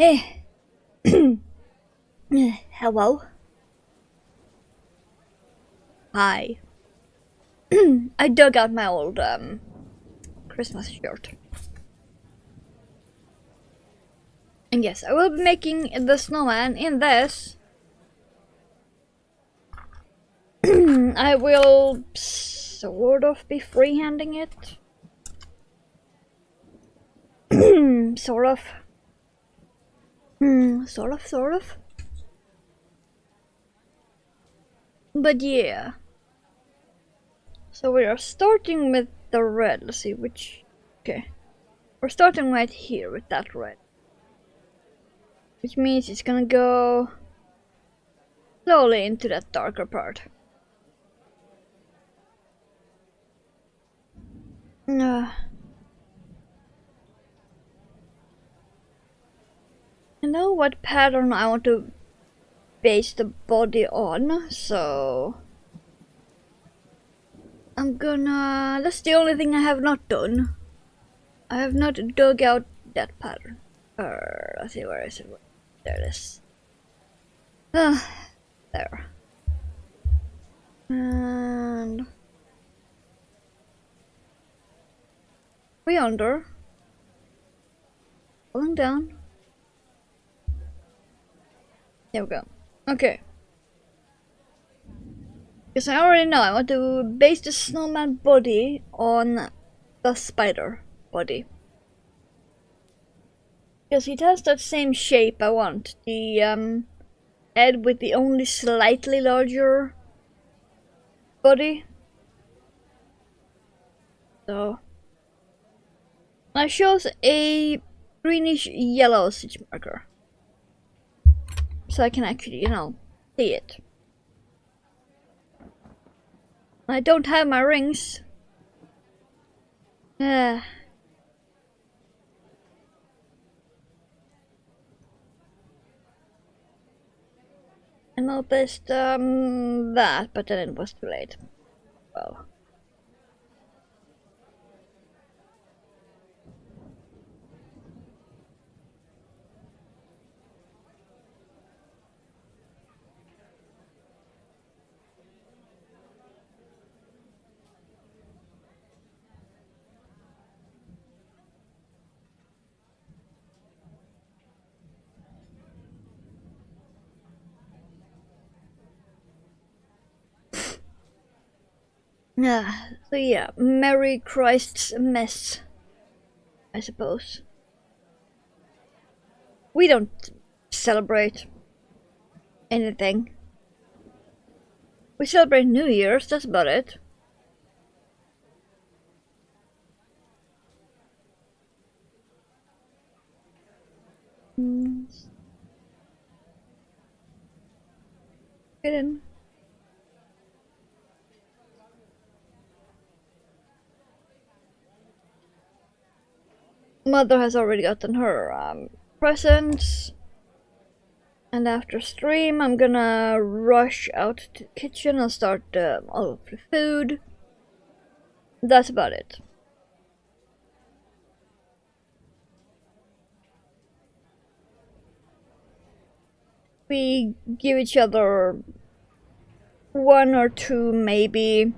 Eh. Hello. Hi. I dug out my old Christmas shirt. And yes, I will be making the snowman in this. I will sort of be freehanding it. Sort of. Sort of. But yeah. So we are starting with the red. Let's see which. Okay. We're starting right here with that red. Which means it's gonna go slowly into that darker part. I know what pattern I want to base the body on, so I'm gonna... That's the only thing I have not done. I have not dug out that pattern. Let's see, where is it? There it is. There. And... we under. Pulling down. There we go. Okay. Because I already know I want to base the snowman body on the spider body. Because it has that same shape I want. The head with the only slightly larger body. So I chose a greenish yellow stitch marker. So I can actually, see it. I don't have my rings. And I noticed that, but then it was too late. Well. So yeah, Merry Christ's mess, I suppose. We don't celebrate anything. We celebrate New Year's, that's about it. Get in. Mother has already gotten her presents. And after stream, I'm gonna rush out to the kitchen and start all of the food. That's about it. We give each other one or two, maybe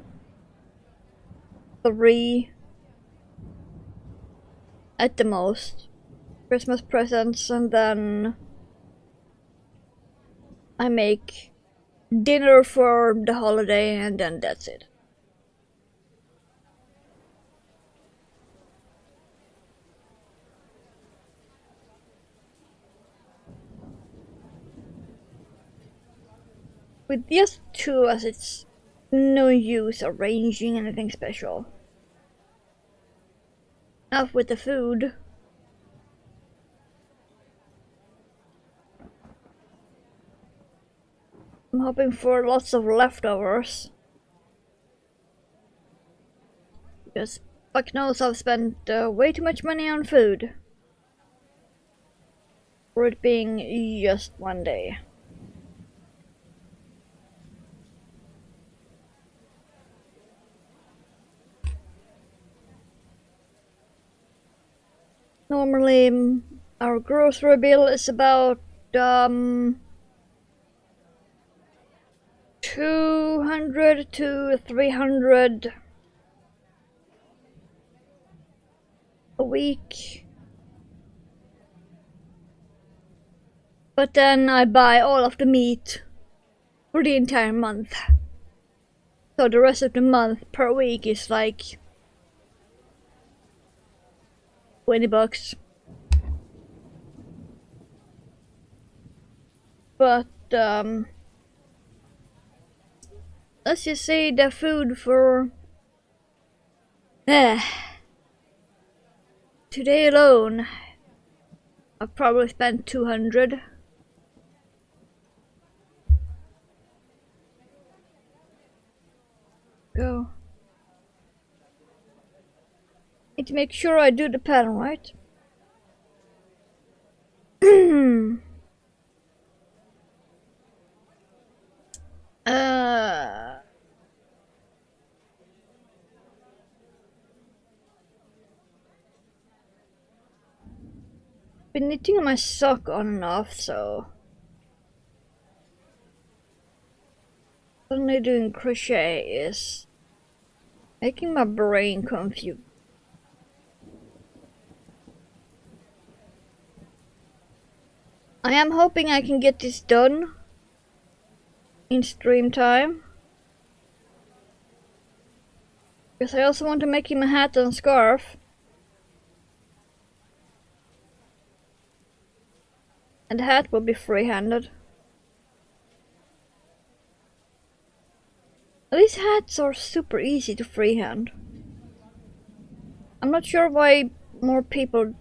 three at the most, Christmas presents, and then I make dinner for the holiday, and then that's it. With just two, as it's no use arranging anything special. Enough with the food. I'm hoping for lots of leftovers. Because fuck knows I've spent way too much money on food. For it being just one day. Normally, Our grocery bill is about 200 to 300 a week. But then I buy all of the meat for the entire month. So the rest of the month per week is like 20 bucks. But let's just say the food for today alone I've probably spent 200. Go. Need to make sure I do the pattern right. uh Been knitting my sock on and off, so suddenly doing crochet is making my brain confused. I am hoping I can get this done in stream time, because I also want to make him a hat and scarf. And the hat will be free-handed. These hats are super easy to freehand. I'm not sure why more people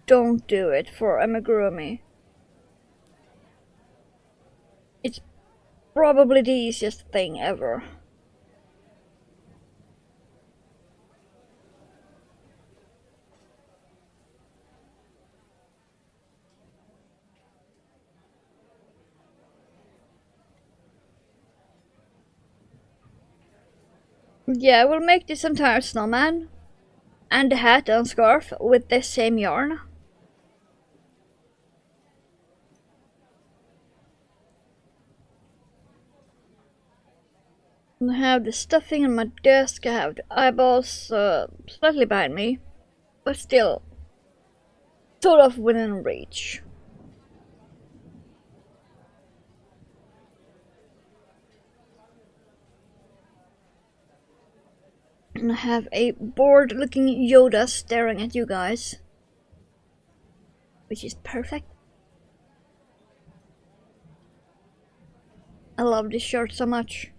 don't do it for amigurumi. It's probably the easiest thing ever. Yeah, we'll make this entire snowman and the hat and scarf with the same yarn. I have the stuffing on my desk, I have the eyeballs slightly behind me, but still sort of within reach. And I have a bored looking Yoda staring at you guys, which is perfect. I love this shirt so much.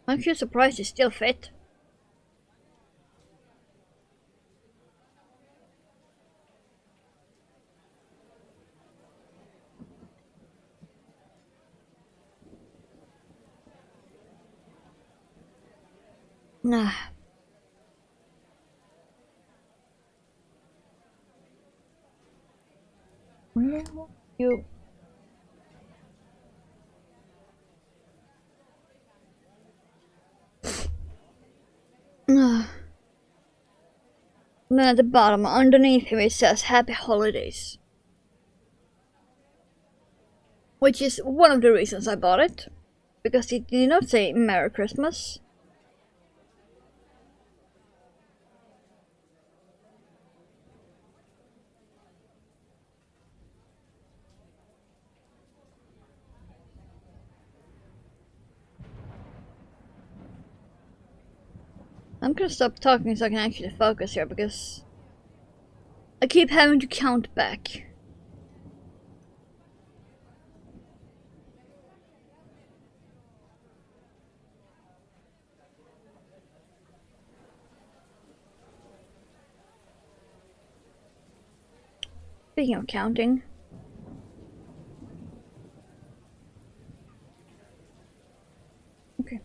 I'm actually surprised it still fit. Nah. You. And then at the bottom, underneath him, it says Happy Holidays. Which is one of the reasons I bought it. Because it did not say Merry Christmas. I'm gonna stop talking so I can actually focus here, because I keep having to count back. Speaking of counting. Okay.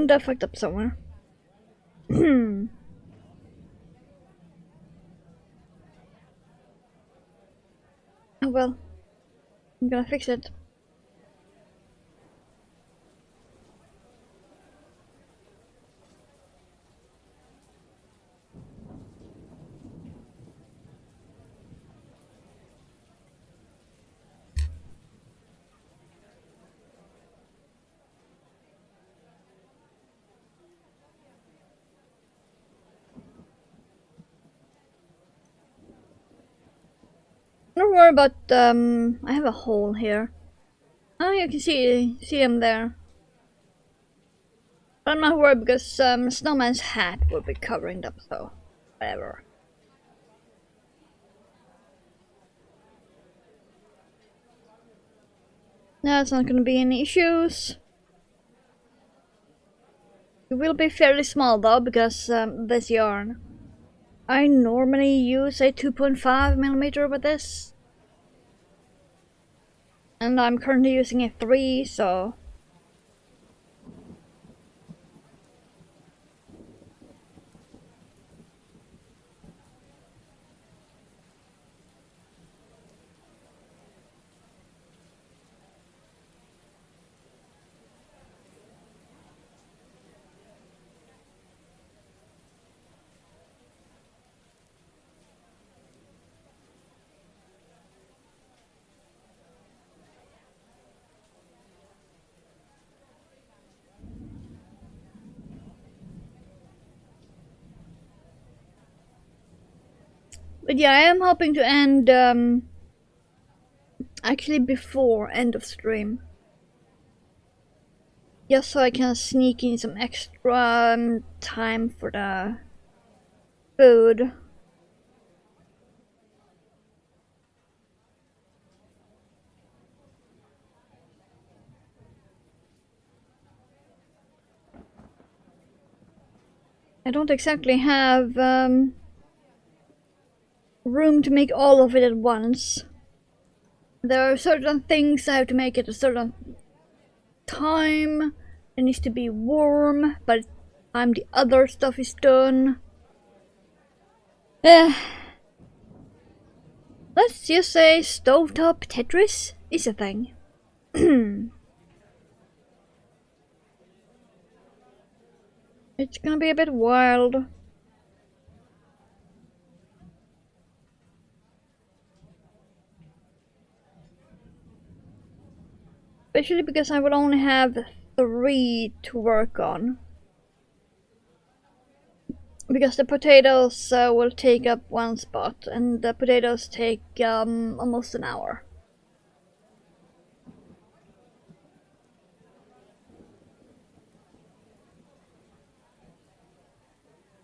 think that fucked up somewhere. Oh well, I'm gonna fix it. Don't worry about, I have a hole here. Oh, you can see him there. But I'm not worried because, Snowman's hat will be covering them, so whatever. That's not gonna be any issues. It will be fairly small though, because, this yarn. I normally use a 2.5mm with this. And I'm currently using a 3, so... But yeah, I am hoping to end, actually before end of stream. Just so I can sneak in some extra time for the food. I don't exactly have room to make all of it at once. There are certain things I have to make at a certain time. It needs to be warm, but time the other stuff is done. Let's just say stovetop Tetris is a thing. It's gonna be a bit wild. Especially because I will only have 3 to work on. Because the potatoes will take up 1 spot, and the potatoes take almost an hour.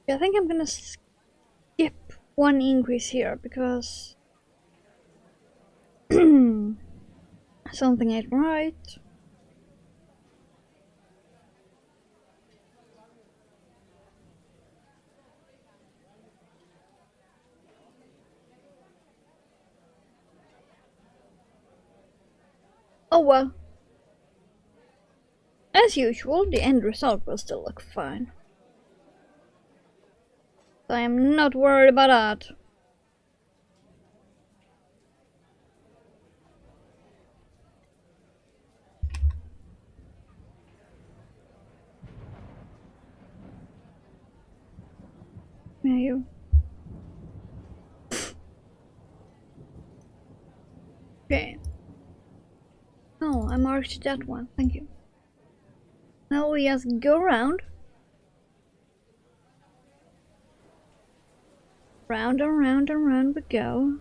Yeah, I think I'm gonna skip 1 increase here because something ain't right. Oh well. As usual, the end result will still look fine. So I am not worried about that. Yeah, you. Okay. Oh, I marked that one. Thank you. Now we just go around. Round and round and round we go.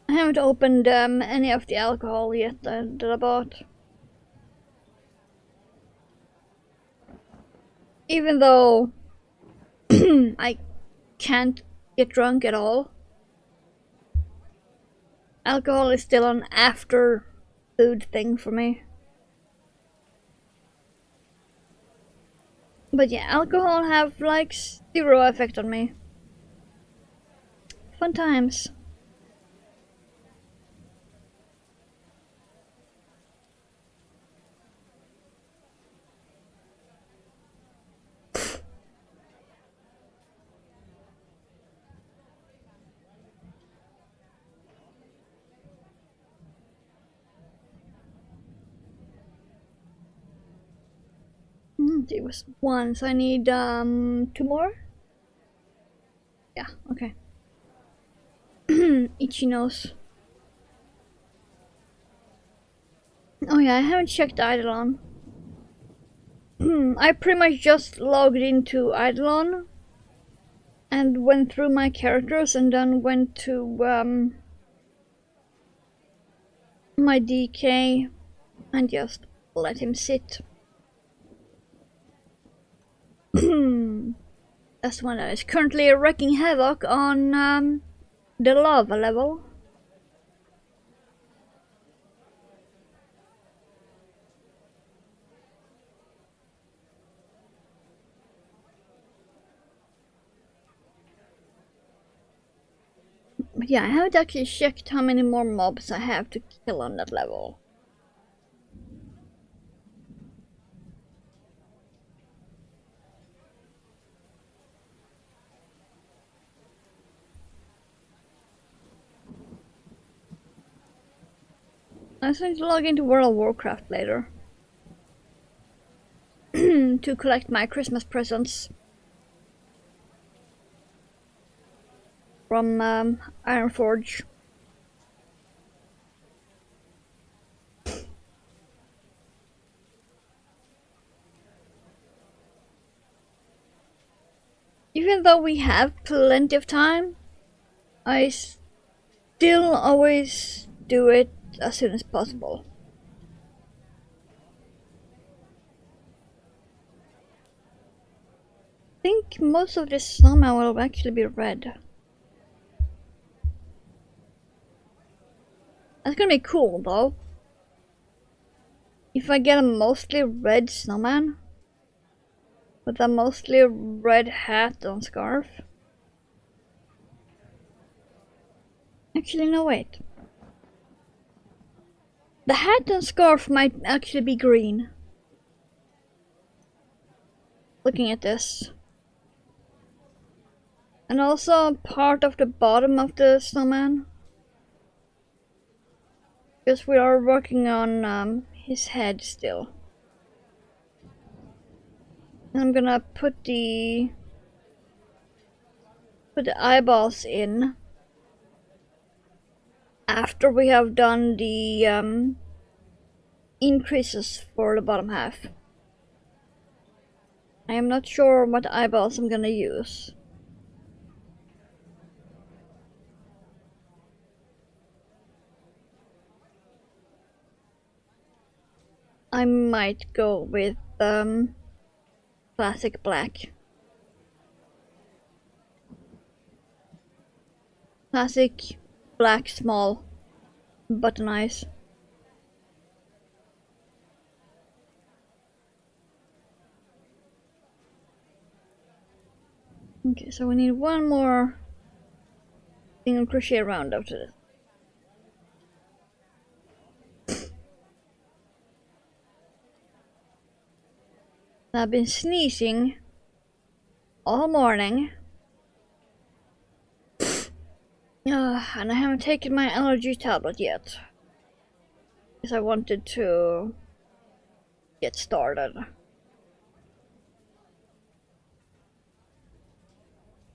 I haven't opened any of the alcohol yet that I bought. Even though I can't get drunk at all, alcohol is still an after food thing for me. But yeah, alcohol have like 0 effect on me. Fun times. It was one, so I need two more. Yeah, okay. Itchy nose. Oh yeah, I haven't checked Eidolon. I pretty much just logged into Eidolon and went through my characters and then went to my DK and just let him sit. That's one that is currently wreaking havoc on the lava level. But yeah, I haven't actually checked how many more mobs I have to kill on that level. I just need to log into World of Warcraft later to collect my Christmas presents from Ironforge. Even though we have plenty of time, I still always do it as soon as possible. I think most of this snowman will actually be red. That's gonna be cool though. If I get a mostly red snowman with a mostly red hat and scarf. Actually, no, wait. The hat and scarf might actually be green. Looking at this. And also part of the bottom of the snowman. Because we are working on his head still. And I'm gonna put the eyeballs in after we have done the increases for the bottom half. I am not sure what eyeballs I'm gonna use. I might go with classic black. Classic black small button eyes. Okay, so we need one more single crochet round after this. I've been sneezing all morning. And I haven't taken my allergy tablet yet. Because I wanted to get started.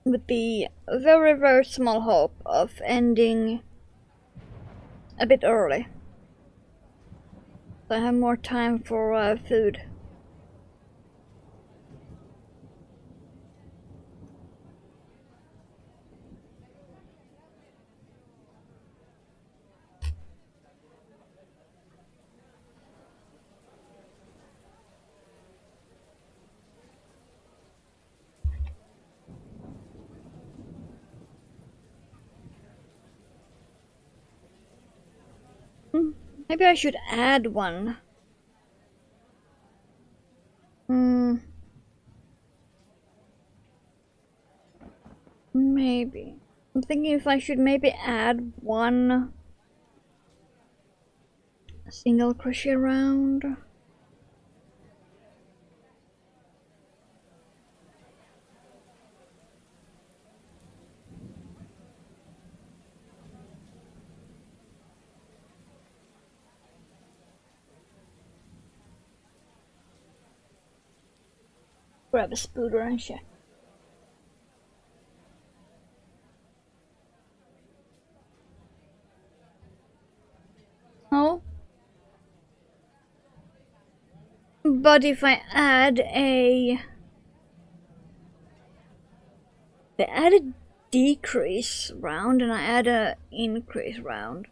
With the very, very small hope of ending a bit early. So I have more time for food. Maybe I should add one. Maybe. I'm thinking if I should maybe add one single crochet round. Grab a spooder and check. Oh. But if I add a decrease round and I add a increase round.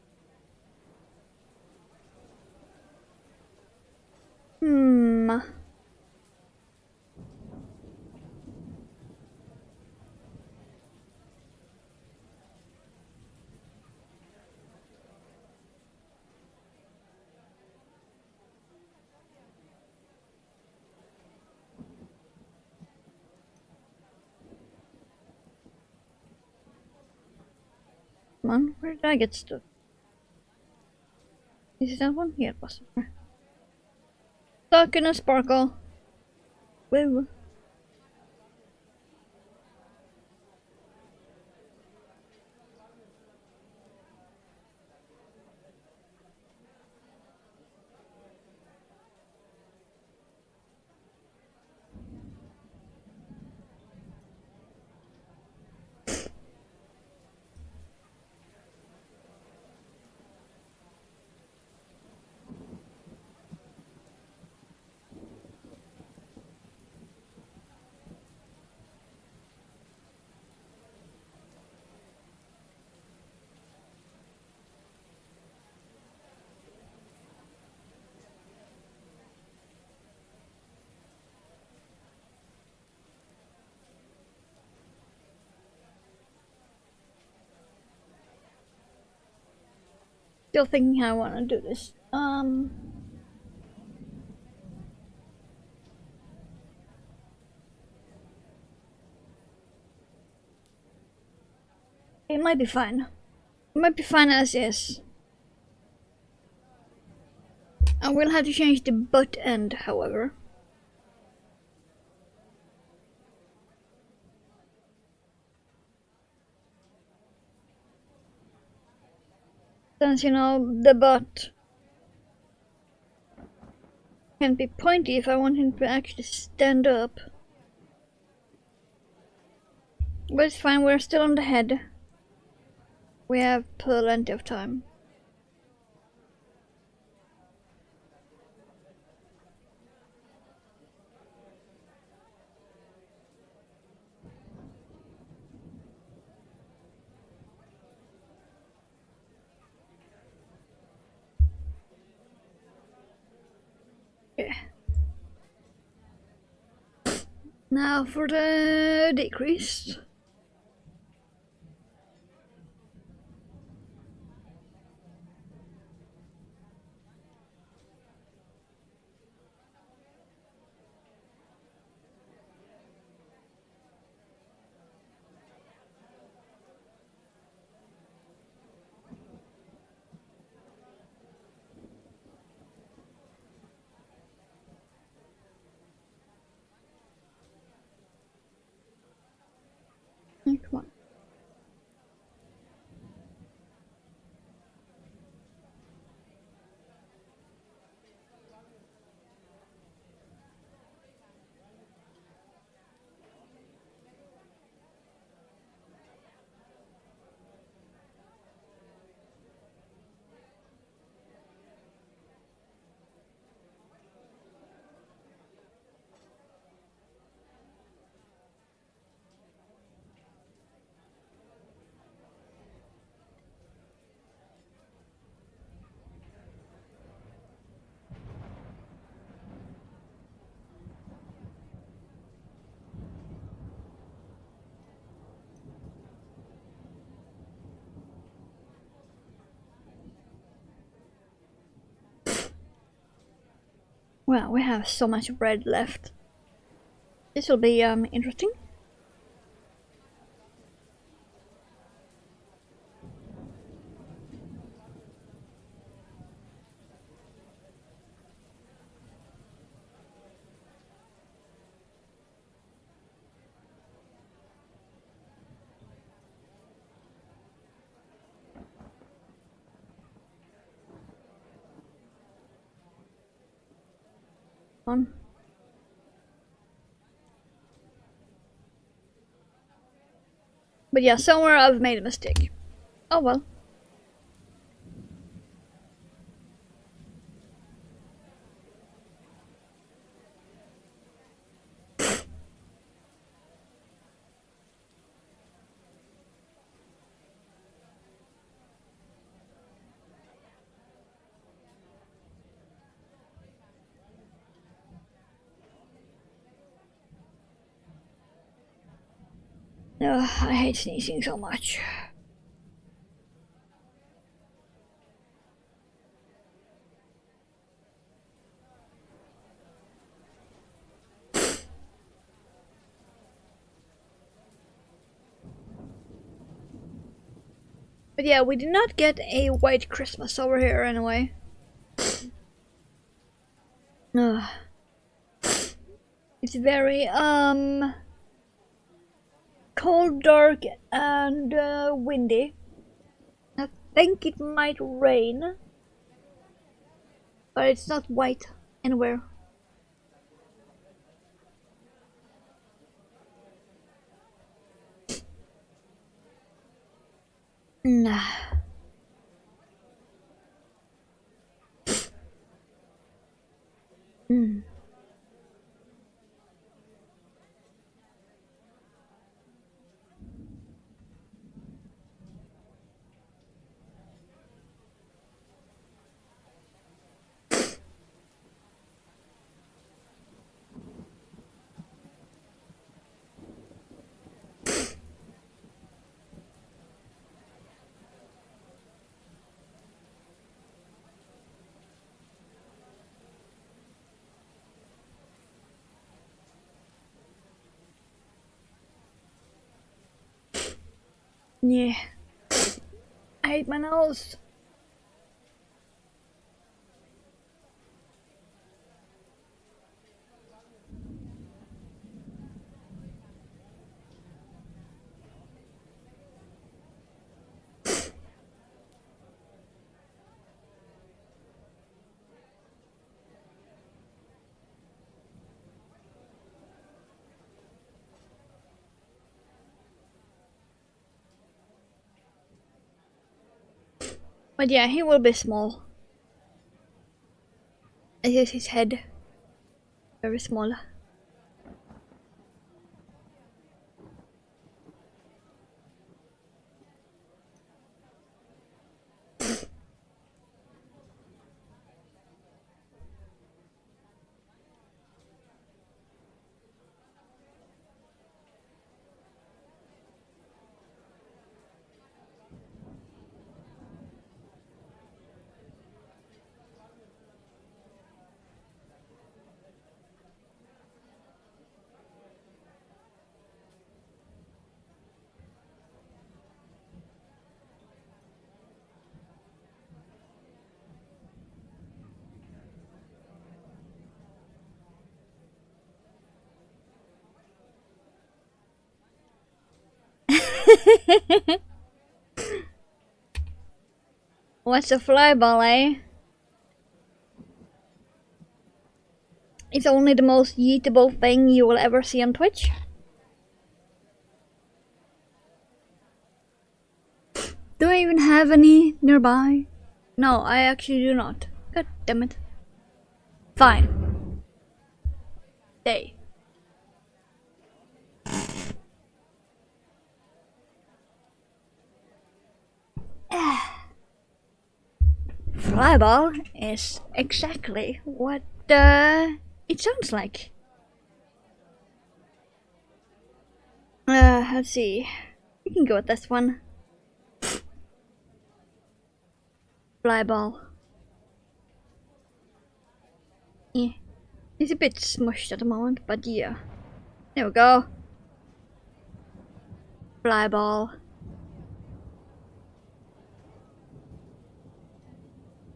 Come on, where did I get stuck? Is it that one? Yeah, it was. Stuck in a sparkle. Woo. Still thinking how I want to do this. It might be fine. It might be fine as is. I will have to change the butt end, however. Since, you know, the butt can be pointy if I want him to actually stand up. But it's fine, we're still on the head. We have plenty of time. Okay. Now for the decrease. Come on. Well, we have so much bread left. This will be interesting. on. But yeah, somewhere I've made a mistake. Oh well. Ugh, I hate sneezing so much. But yeah, we did not get a white Christmas over here anyway. Ugh. It's very, cold, dark, and windy. I think it might rain, but it's not white anywhere. Nah. Mm. Yeah. I hate my nose. But yeah, he will be small. I guess his head very small. What's a flyball, eh? It's only the most yeetable thing you will ever see on Twitch. Do I even have any nearby? No, I actually do not. God damn it. Fine. Stay. Flyball is exactly what it sounds like. Let's see. We can go with this one. Flyball. Yeah. It's a bit smushed at the moment, but yeah. There we go. Flyball.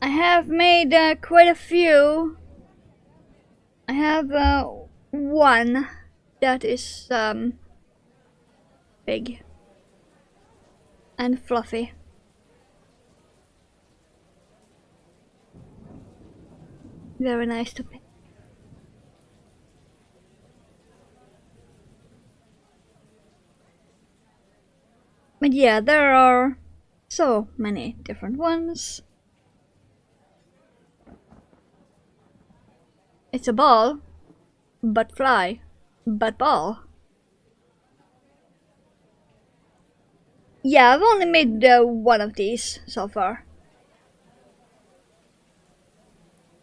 I have made quite a few. I have one that is big and fluffy. Very nice to pick. But yeah, there are so many different ones. It's a ball, but fly, but ball. Yeah, I've only made one of these so far.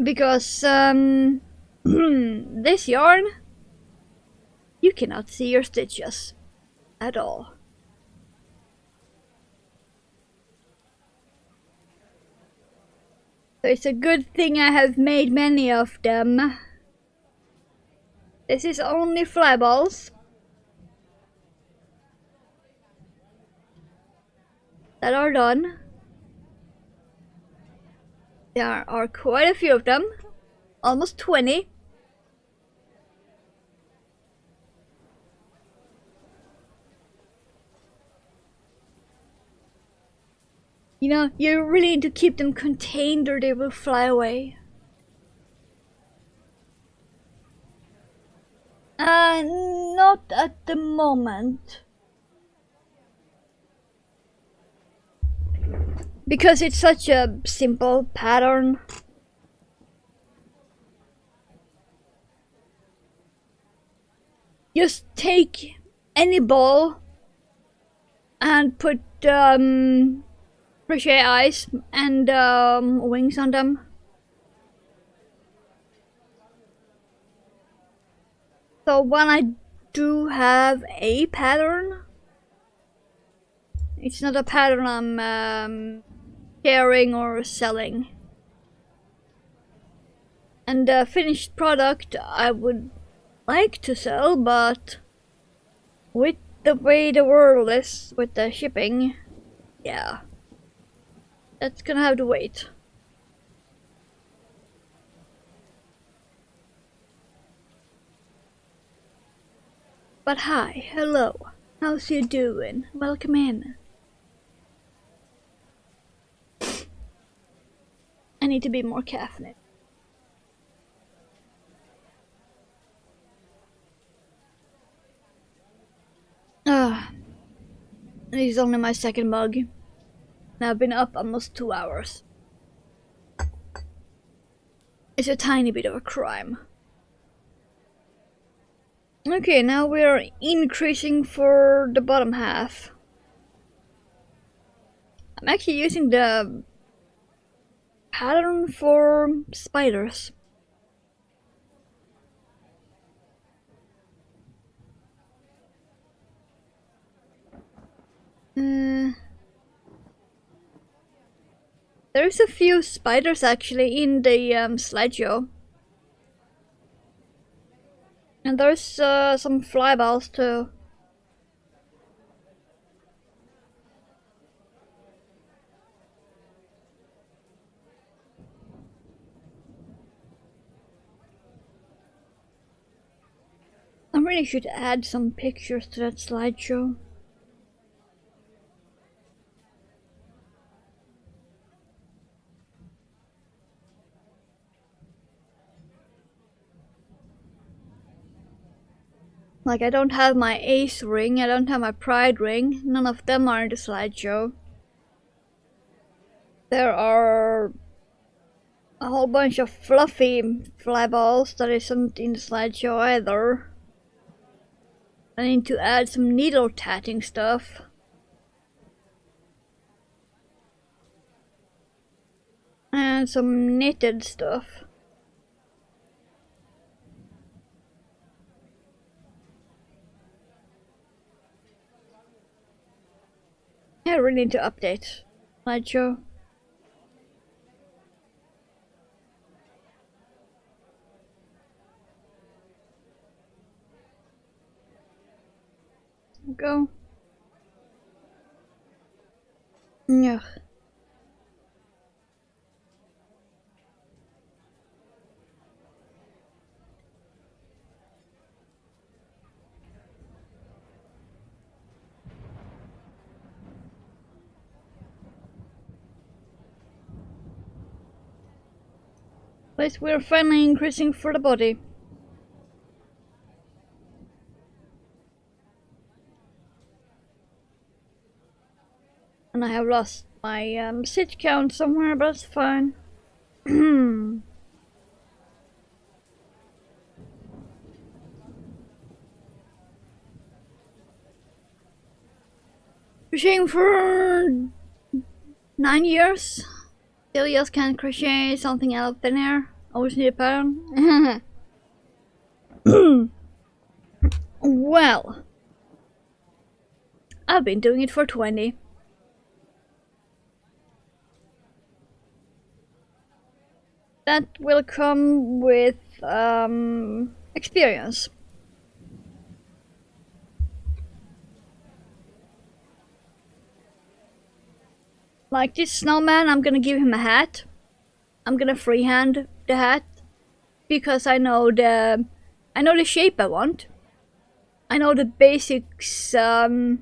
Because, this yarn, you cannot see your stitches at all. So it's a good thing I have made many of them. This is only fly balls that are done. There are quite a few of them, almost 20. You know, you really need to keep them contained or they will fly away. Not at the moment. Because it's such a simple pattern. Just take any ball and put crochet eyes and wings on them. So when I do have a pattern, it's not a pattern I'm sharing or selling. And the finished product I would like to sell, but with the way the world is with the shipping, yeah, that's gonna have to wait. But hi, hello, how's you doing? Welcome in. I need to be more caffeinated. This is only my second mug. And I've been up almost 2 hours. It's a tiny bit of a crime. Okay, now we are increasing for the bottom half. I'm actually using the pattern for spiders. There's a few spiders actually in the slideshow. And there's some fly balls too. I really should add some pictures to that slideshow. Like, I don't have my ace ring, I don't have my pride ring, none of them are in the slideshow. There are a whole bunch of fluffy fly balls that isn't in the slideshow either. I need to add some needle tatting stuff. And some knitted stuff. I really need to update slideshow. Go. Yeah. At least we're finally increasing for the body. And I have lost my sit count somewhere, but it's fine. Crocheting for 9 years. Still just can't crochet something out of thin air. Always need a pattern. Well, I've been doing it for 20. That will come with experience. Like this snowman, I'm gonna give him a hat. I'm gonna freehand the hat because I know the shape I want. I know the basics of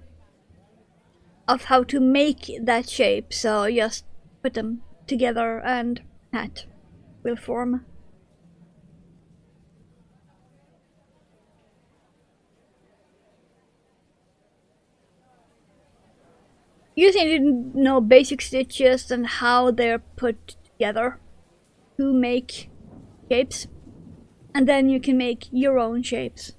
how to make that shape, so just put them together and hat will form. You just need to know basic stitches and how they're put together to make shapes, and then you can make your own shapes.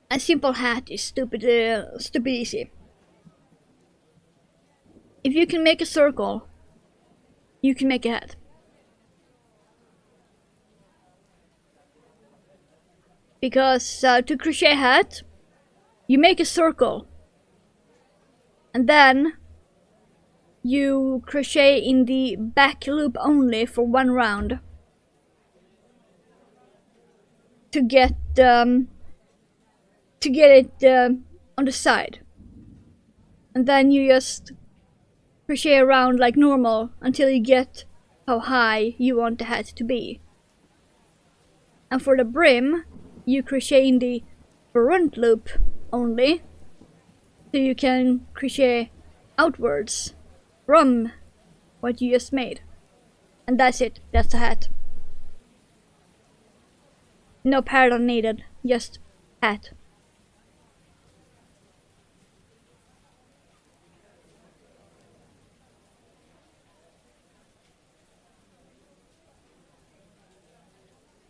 A simple hat is stupid easy. If you can make a circle, you can make a hat. Because to crochet a hat, you make a circle, and then you crochet in the back loop only for one round to get it on the side, and then you just crochet around like normal until you get how high you want the hat to be. And for the brim, you crochet in the front loop only, so you can crochet outwards from what you just made. And that's it, that's the hat. No pattern needed, just hat.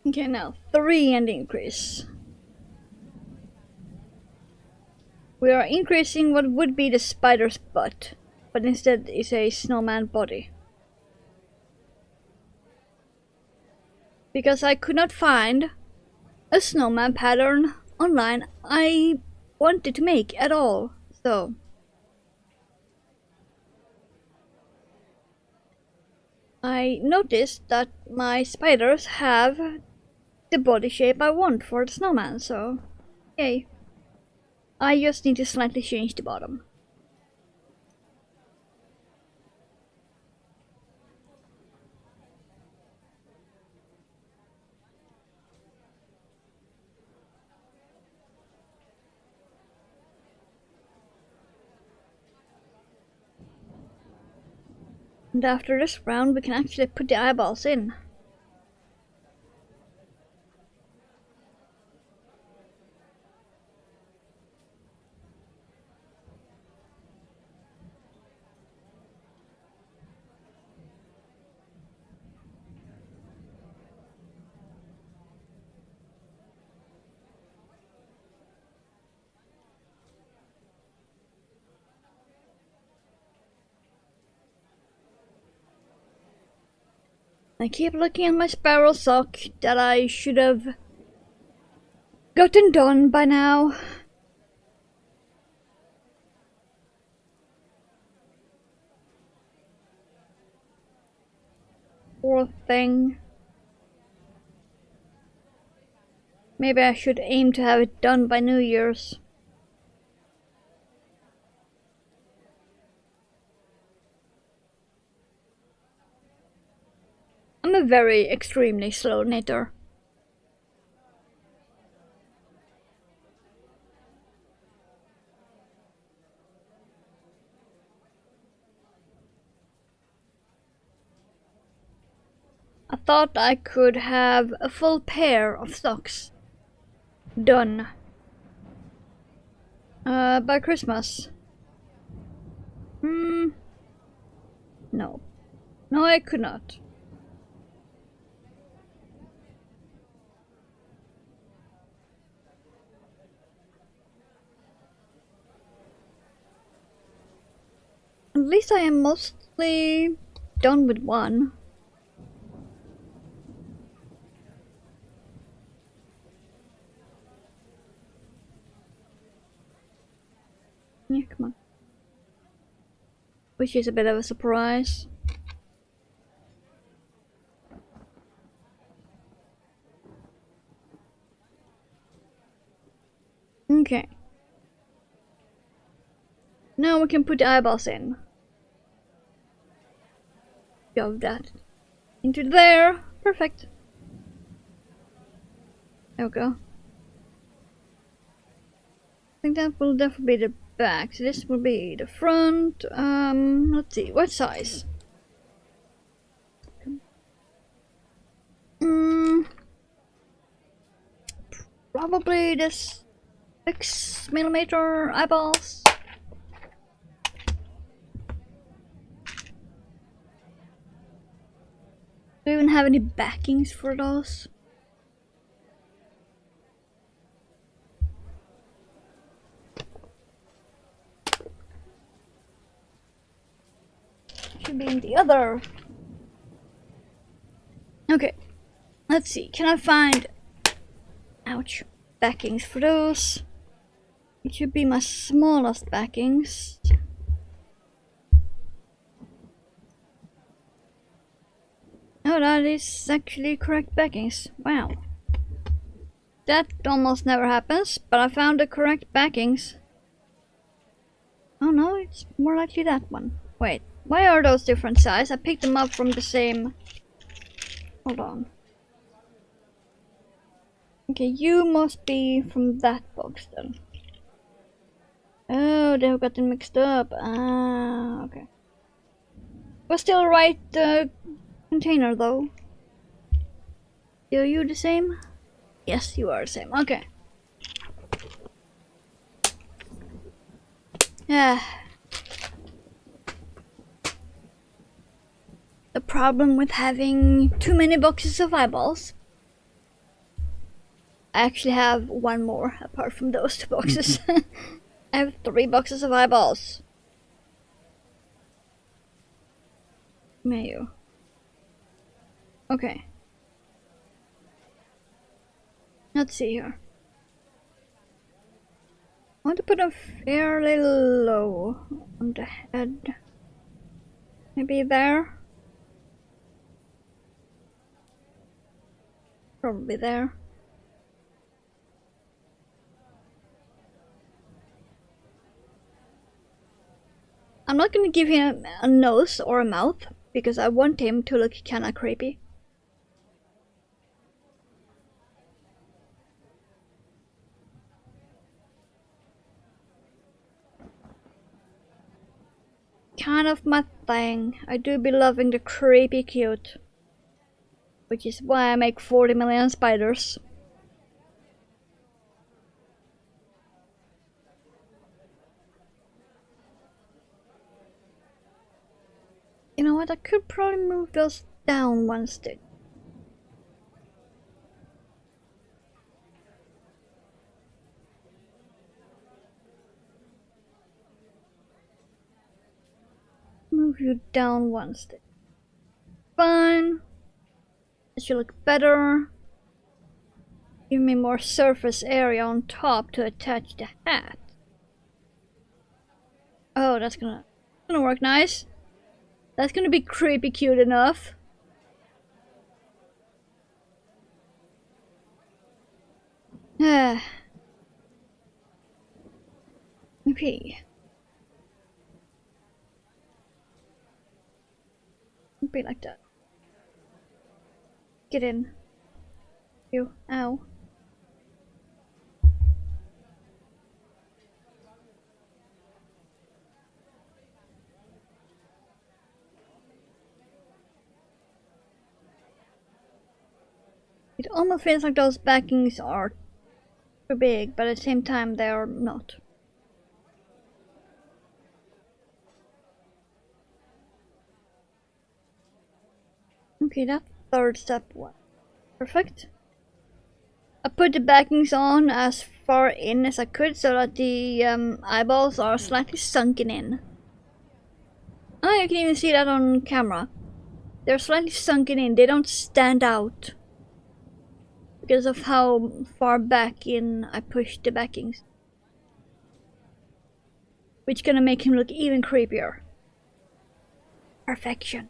Okay, now 3 and increase. We are increasing what would be the spider's butt, but instead is a snowman body. Because I could not find a snowman pattern online I wanted to make at all, so I noticed that my spiders have the body shape I want for the snowman, so yay. I just need to slightly change the bottom. And after this round we can actually put the eyeballs in. I keep looking at my spiral sock that I should have gotten done by now. Poor thing. Maybe I should aim to have it done by New Year's. I'm a very extremely slow knitter. I thought I could have a full pair of socks done by Christmas. No. No, I could not. At least I am mostly done with one. Yeah, come on. Which is a bit of a surprise. Okay. Now we can put the eyeballs in. Shove that into there. Perfect. There we go. I think that will definitely be the back. So this will be the front. Let's see, what size? Probably this 6mm eyeballs. Do you even have any backings for those? Should be in the other. Okay, let's see. Can I find, ouch, backings for those? It should be my smallest backings. Oh, that is actually correct backings. Wow. That almost never happens, but I found the correct backings. Oh no, it's more likely that one. Wait, why are those different size? I picked them up from the same... Hold on. Okay, you must be from that box then. Oh, they've got them mixed up. Ah, okay. But still right container though. Are you the same? Yes, you are the same. Okay. Yeah. The problem with having too many boxes of eyeballs. I actually have one more apart from those two boxes. I have 3 boxes of eyeballs. Mayo. Okay. Let's see here. I want to put them fairly low on the head. Maybe there? Probably there. I'm not gonna give him a nose or a mouth because I want him to look kinda creepy. Kind of my thing. I do be loving the creepy cute. Which is why I make 40 million spiders. You know what, I could probably move those down one stitch. Move you down one stitch. Fine. It should look better. Give me more surface area on top to attach the hat. Oh, that's gonna work nice. That's gonna be creepy cute enough. Okay. Be like that. Get in. You. Ow. It almost feels like those backings are too big, but at the same time they are not. Okay, that third step was perfect. I put the backings on as far in as I could so that the eyeballs are slightly sunken in. Oh, you can even see that on camera. They're slightly sunken in, they don't stand out because of how far back in I pushed the backings. Which gonna make him look even creepier. Perfection.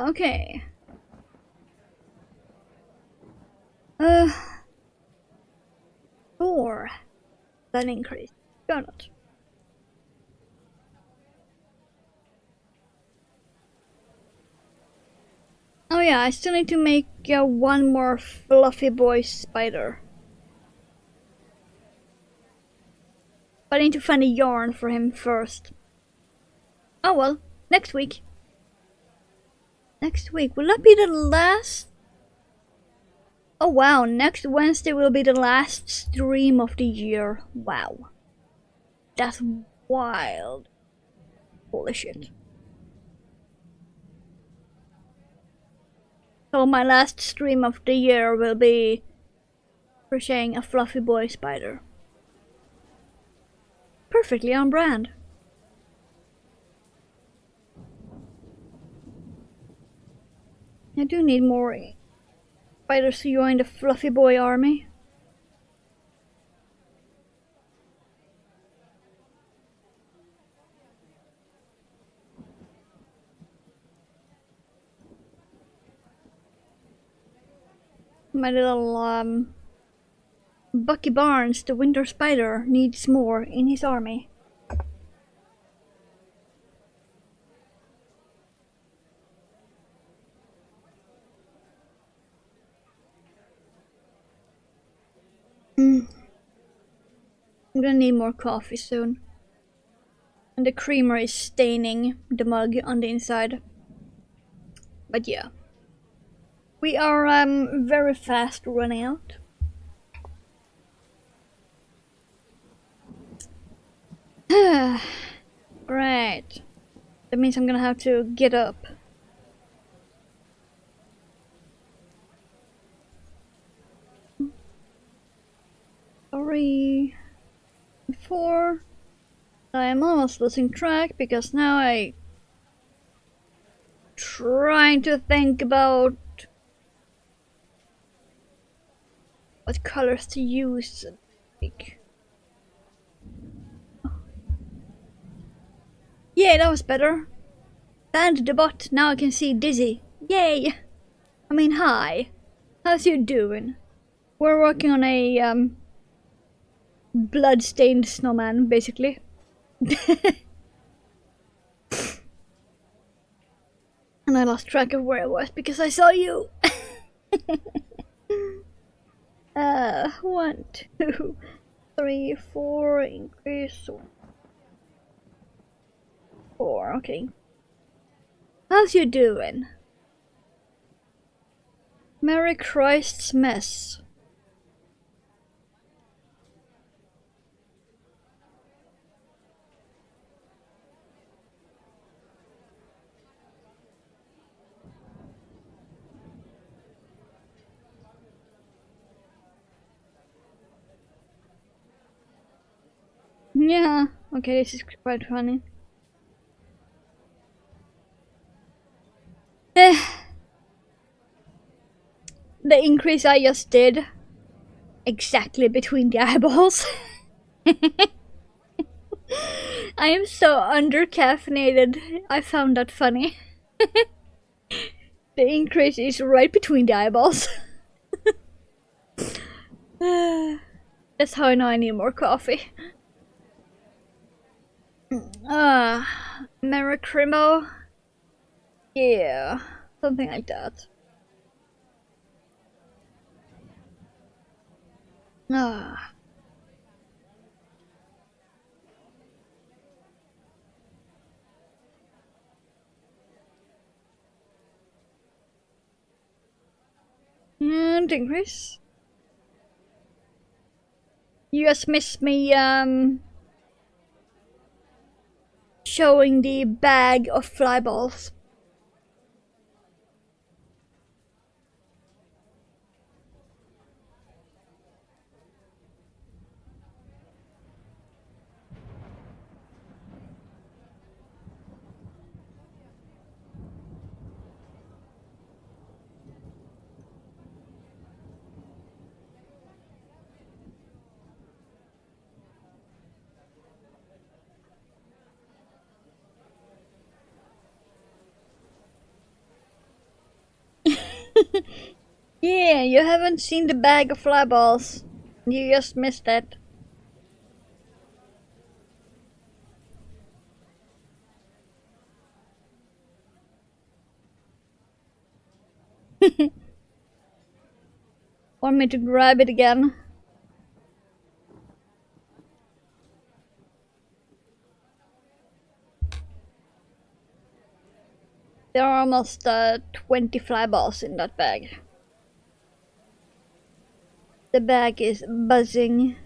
Okay. Four. That increase. Got it. Oh yeah, I still need to make one more fluffy boy spider. But I need to find a yarn for him first. Oh well, next week. Next week. Will that be the last? Oh wow, next Wednesday will be the last stream of the year. Wow. That's wild. Holy shit. So my last stream of the year will be crocheting a fluffy boy spider. Perfectly on brand. I do need more spiders to join the fluffy boy army. My little Bucky Barnes, the winter spider, needs more in his army. I'm gonna need more coffee soon. And the creamer is staining the mug on the inside. But yeah. We are very fast running out. Right. That means I'm gonna have to get up. Sorry. 4. I am almost losing track because now I trying to think about what colors to use. Yeah, that was better. Banned the bot, now I can see Dizzy. Yay! I mean, hi. How's you doing? We're working on a blood-stained snowman, basically. And I lost track of where I was because I saw you. 1, 2, 3, 4, increase 4, okay. How's you doing? Merry Christ's mess. Yeah, okay, this is quite funny. The increase I just did, exactly between the eyeballs. I am so under-caffeinated, I found that funny. The increase is right between the eyeballs. That's how I know I need more coffee. Merry Crimo. Yeah, something like that. Ah. And increase. You just missed me showing the bag of fly balls. Yeah, you haven't seen the bag of fly balls. You just missed it. Want me to grab it again? There are almost 20 fly balls in that bag. The bag is buzzing.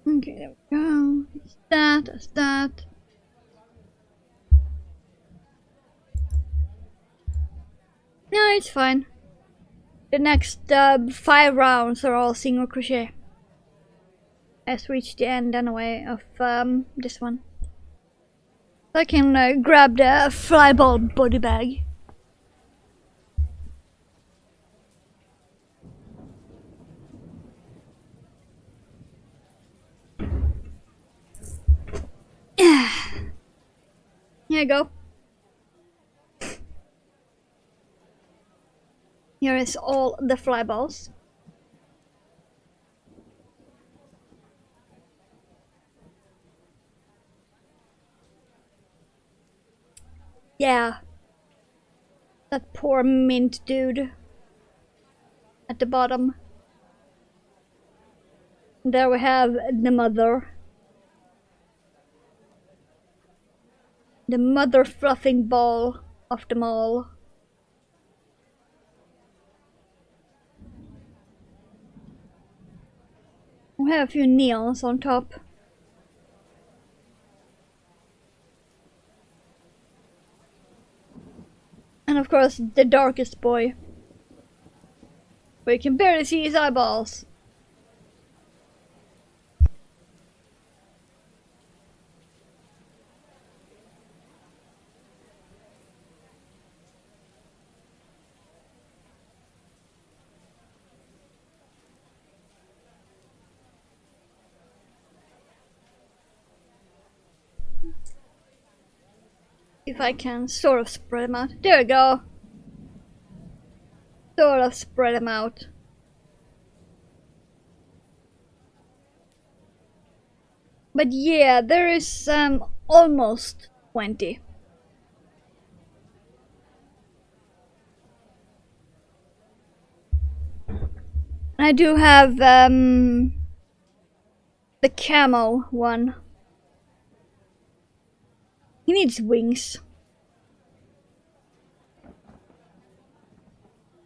Okay, there we go. It's that, it's that. No, it's fine. The next 5 rounds are all single crochet. Let's reach the end anyway of this one. So I can grab the flyball body bag. Here you go. Here is all the fly balls. Yeah. That poor mint dude. At the bottom. There we have the mother. The mother fluffing ball of them all. We have a few neons on top. And of course, the darkest boy. Where you can barely see his eyeballs. If I can sort of spread them out. There we go. Sort of spread them out. But yeah, there is almost 20. I do have the camo one. He needs wings.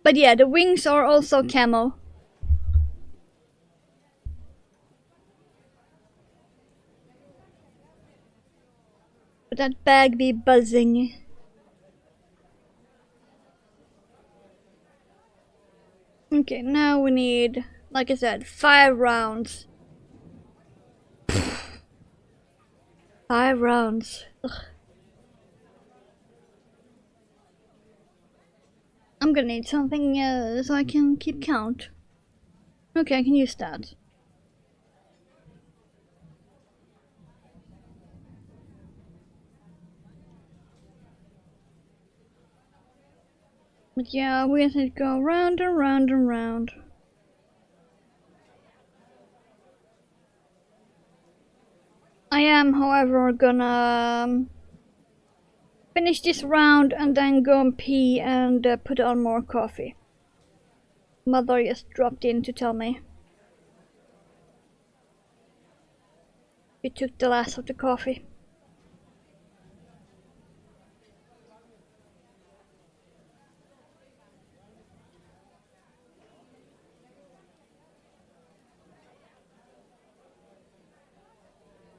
But yeah, the wings are also camo. But that bag be buzzing. Okay, now we need, like I said, 5 rounds. 5 rounds. Ugh. I'm gonna need something so I can keep count. Okay, I can use that. But yeah, we have to go round and round and round. I am, however, gonna finish this round and then go and pee and put on more coffee. Mother just dropped in to tell me. She took the last of the coffee.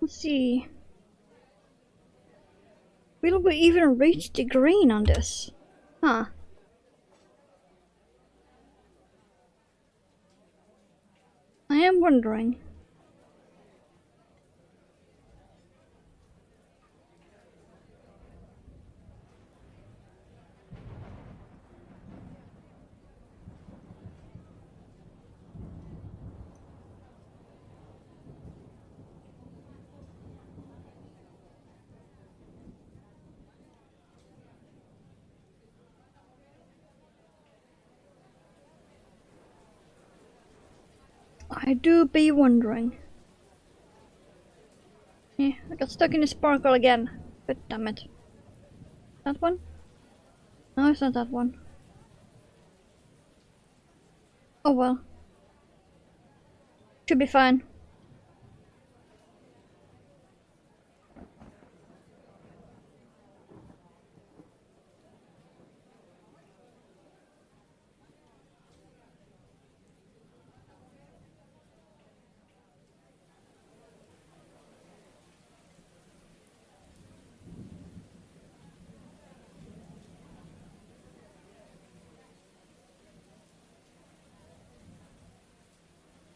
Let's see. Will we even reach the green on this? Huh. I am wondering. I do be wondering. Yeah, I got stuck in the sparkle again. But damn it. That one? No, it's not that one. Oh well. Should be fine.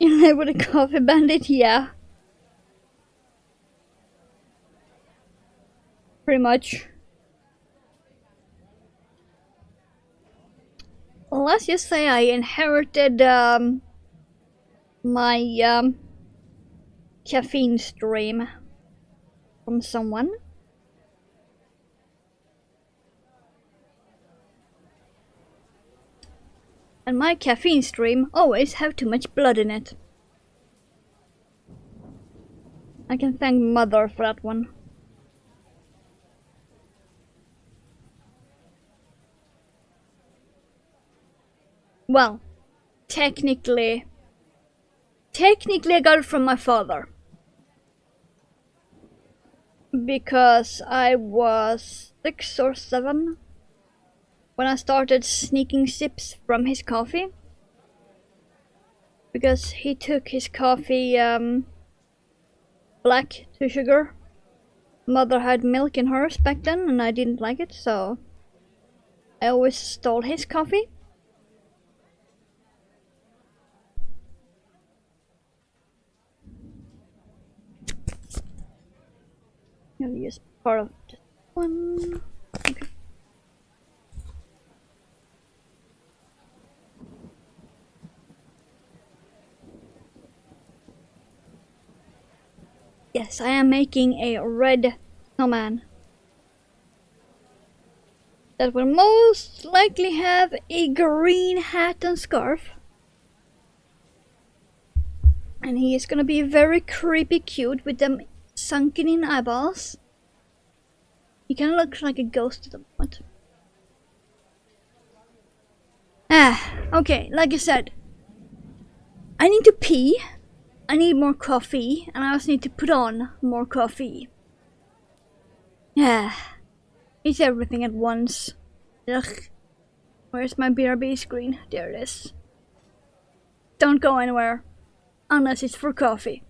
In there with a coffee bandit? Yeah. Pretty much. Well, let's just say I inherited my caffeine stream from someone. And my caffeine stream always have too much blood in it. I can thank Mother for that one. Well, technically I got it from my father. Because I was 6 or 7 when I started sneaking sips from his coffee. Because he took his coffee black to sugar. Mother had milk in hers back then and I didn't like it, so I always stole his coffee. I'll use part of this one. Okay. Yes, I am making a red snowman. That will most likely have a green hat and scarf. And he is gonna be very creepy cute with them sunken in eyeballs. He kinda looks like a ghost at the moment. Okay, like I said, I need to pee, I need more coffee, and I also need to put on more coffee. It's everything at once. Ugh. Where's my BRB screen? There it is. Don't go anywhere, unless it's for coffee.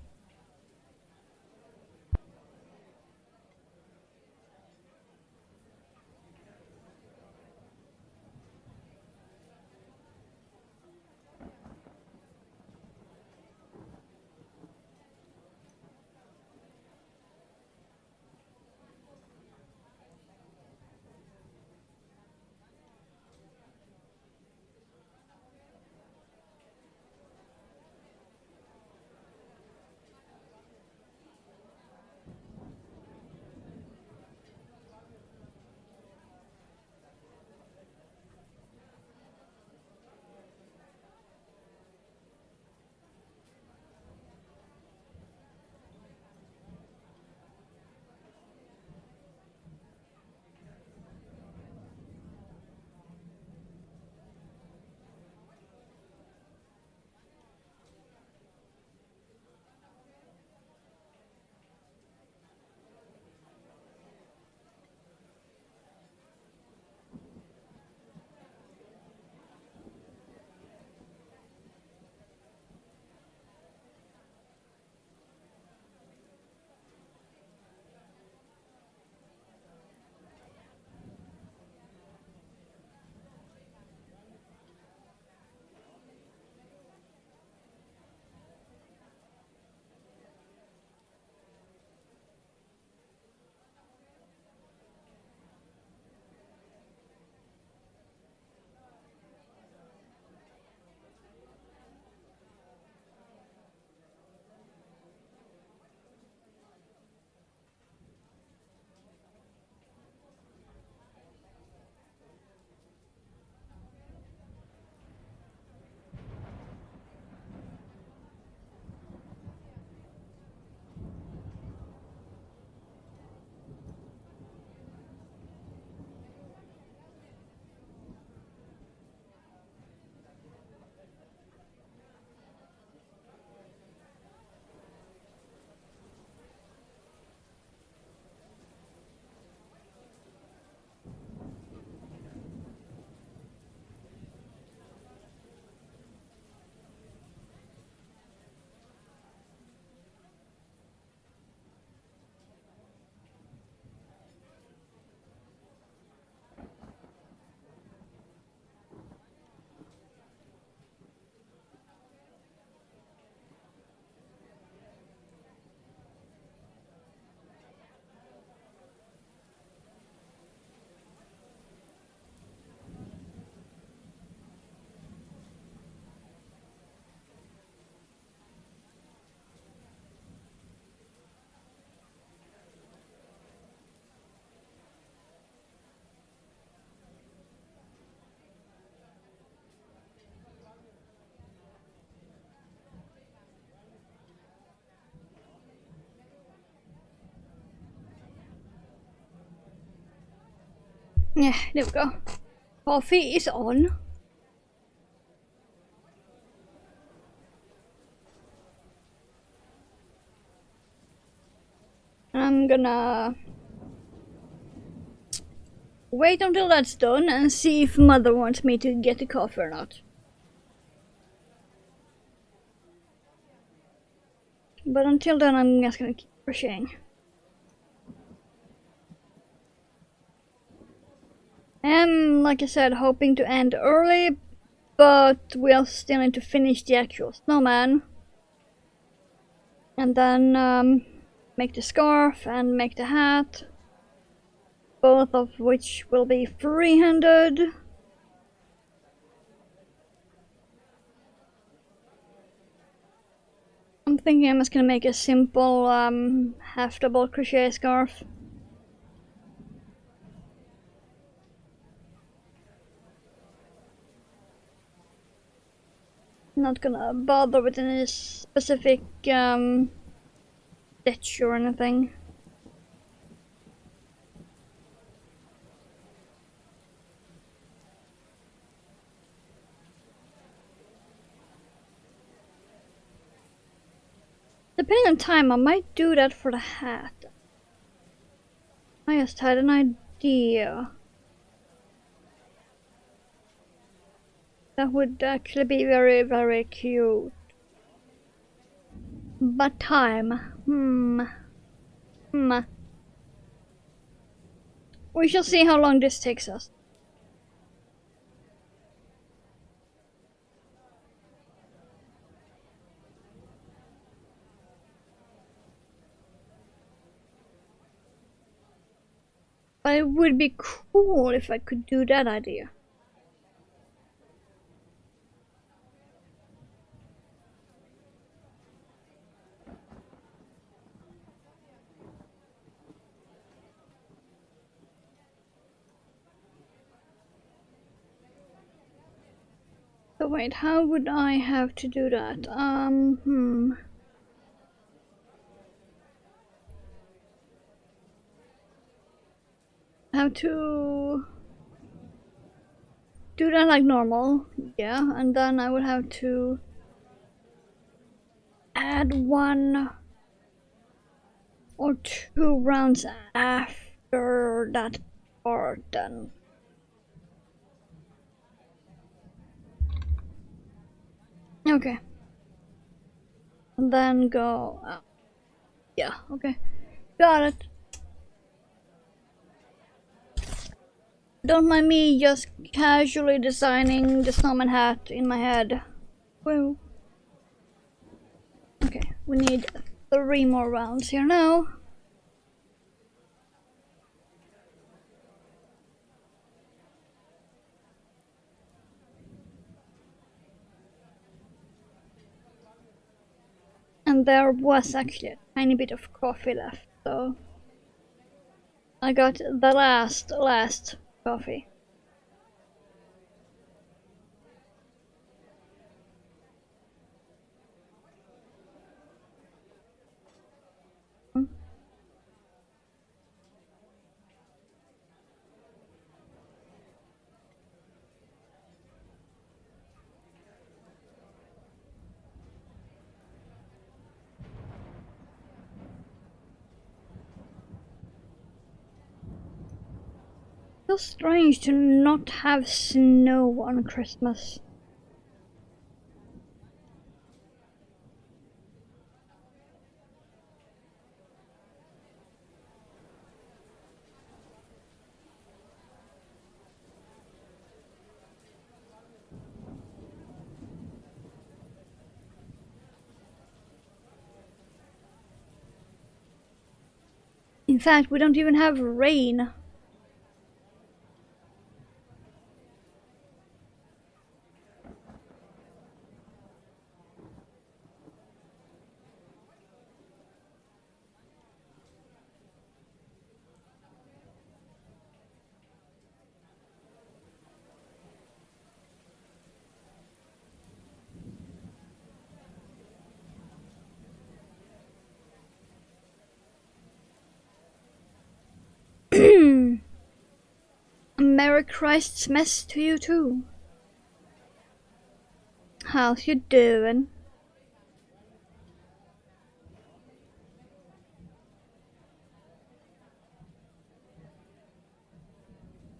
Yeah, there we go. Coffee is on. I'm gonna wait until that's done and see if Mother wants me to get the coffee or not. But until then, I'm just gonna keep crocheting. I'm, like I said, hoping to end early, but we'll still need to finish the actual snowman. And then make the scarf and make the hat. Both of which will be free-handed. I'm thinking I'm just gonna make a simple half double crochet scarf. Not gonna bother with any specific stitch or anything. Depending on time, I might do that for the hat. I just had an idea. That would actually be very, very cute. But time, we shall see how long this takes us. But it would be cool if I could do that idea. So wait, how would I have to do that? How to do that like normal, yeah, and then I would have to add 1 or 2 rounds after that part then. Okay. And then go up. Yeah, okay. Got it. Don't mind me just casually designing the snowman hat in my head. Woo. Okay, we need 3 more rounds here now. And there was actually a tiny bit of coffee left, so I got the last coffee. So strange to not have snow on Christmas. In fact, we don't even have rain. Merry Christ's mess to you too. How's you doing?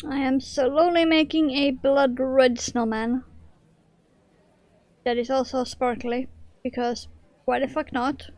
I am slowly making a blood red snowman. That is also sparkly, because why the fuck not?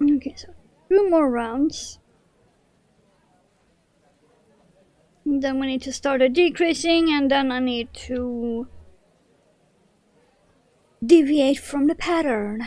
Okay, so 2 more rounds. And then we need to start a decreasing, and then I need to deviate from the pattern.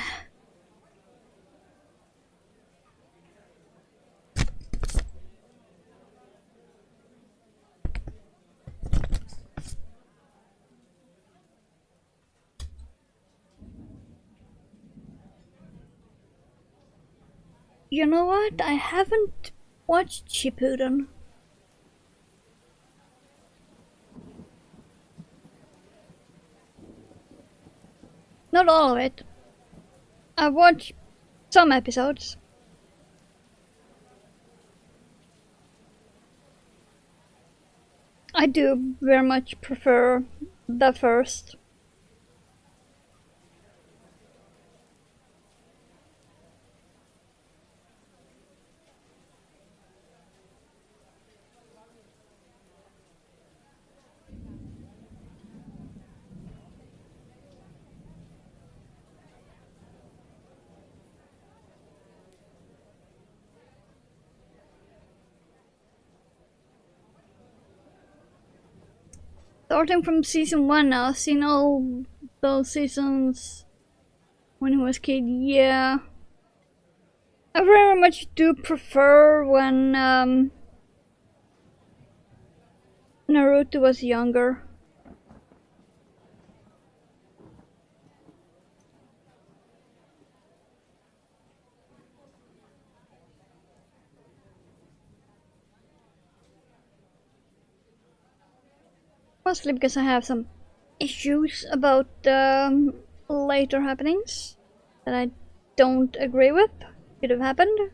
You know what? I haven't watched Shippuden. Not all of it. I've watched some episodes. I do very much prefer the first. Starting from season 1 now, I've seen all those seasons when I was a kid, yeah. I very much do prefer when Naruto was younger. Mostly because I have some issues about later happenings that I don't agree with could have happened.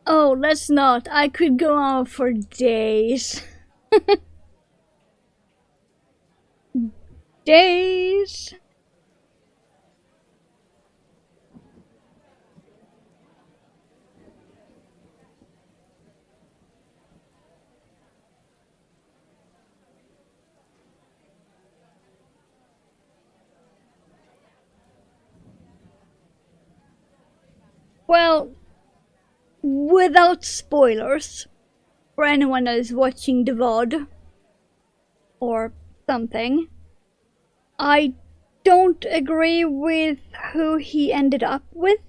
Oh, let's not. I could go on for days. Days. Well, without spoilers for anyone that is watching the VOD or something, I don't agree with who he ended up with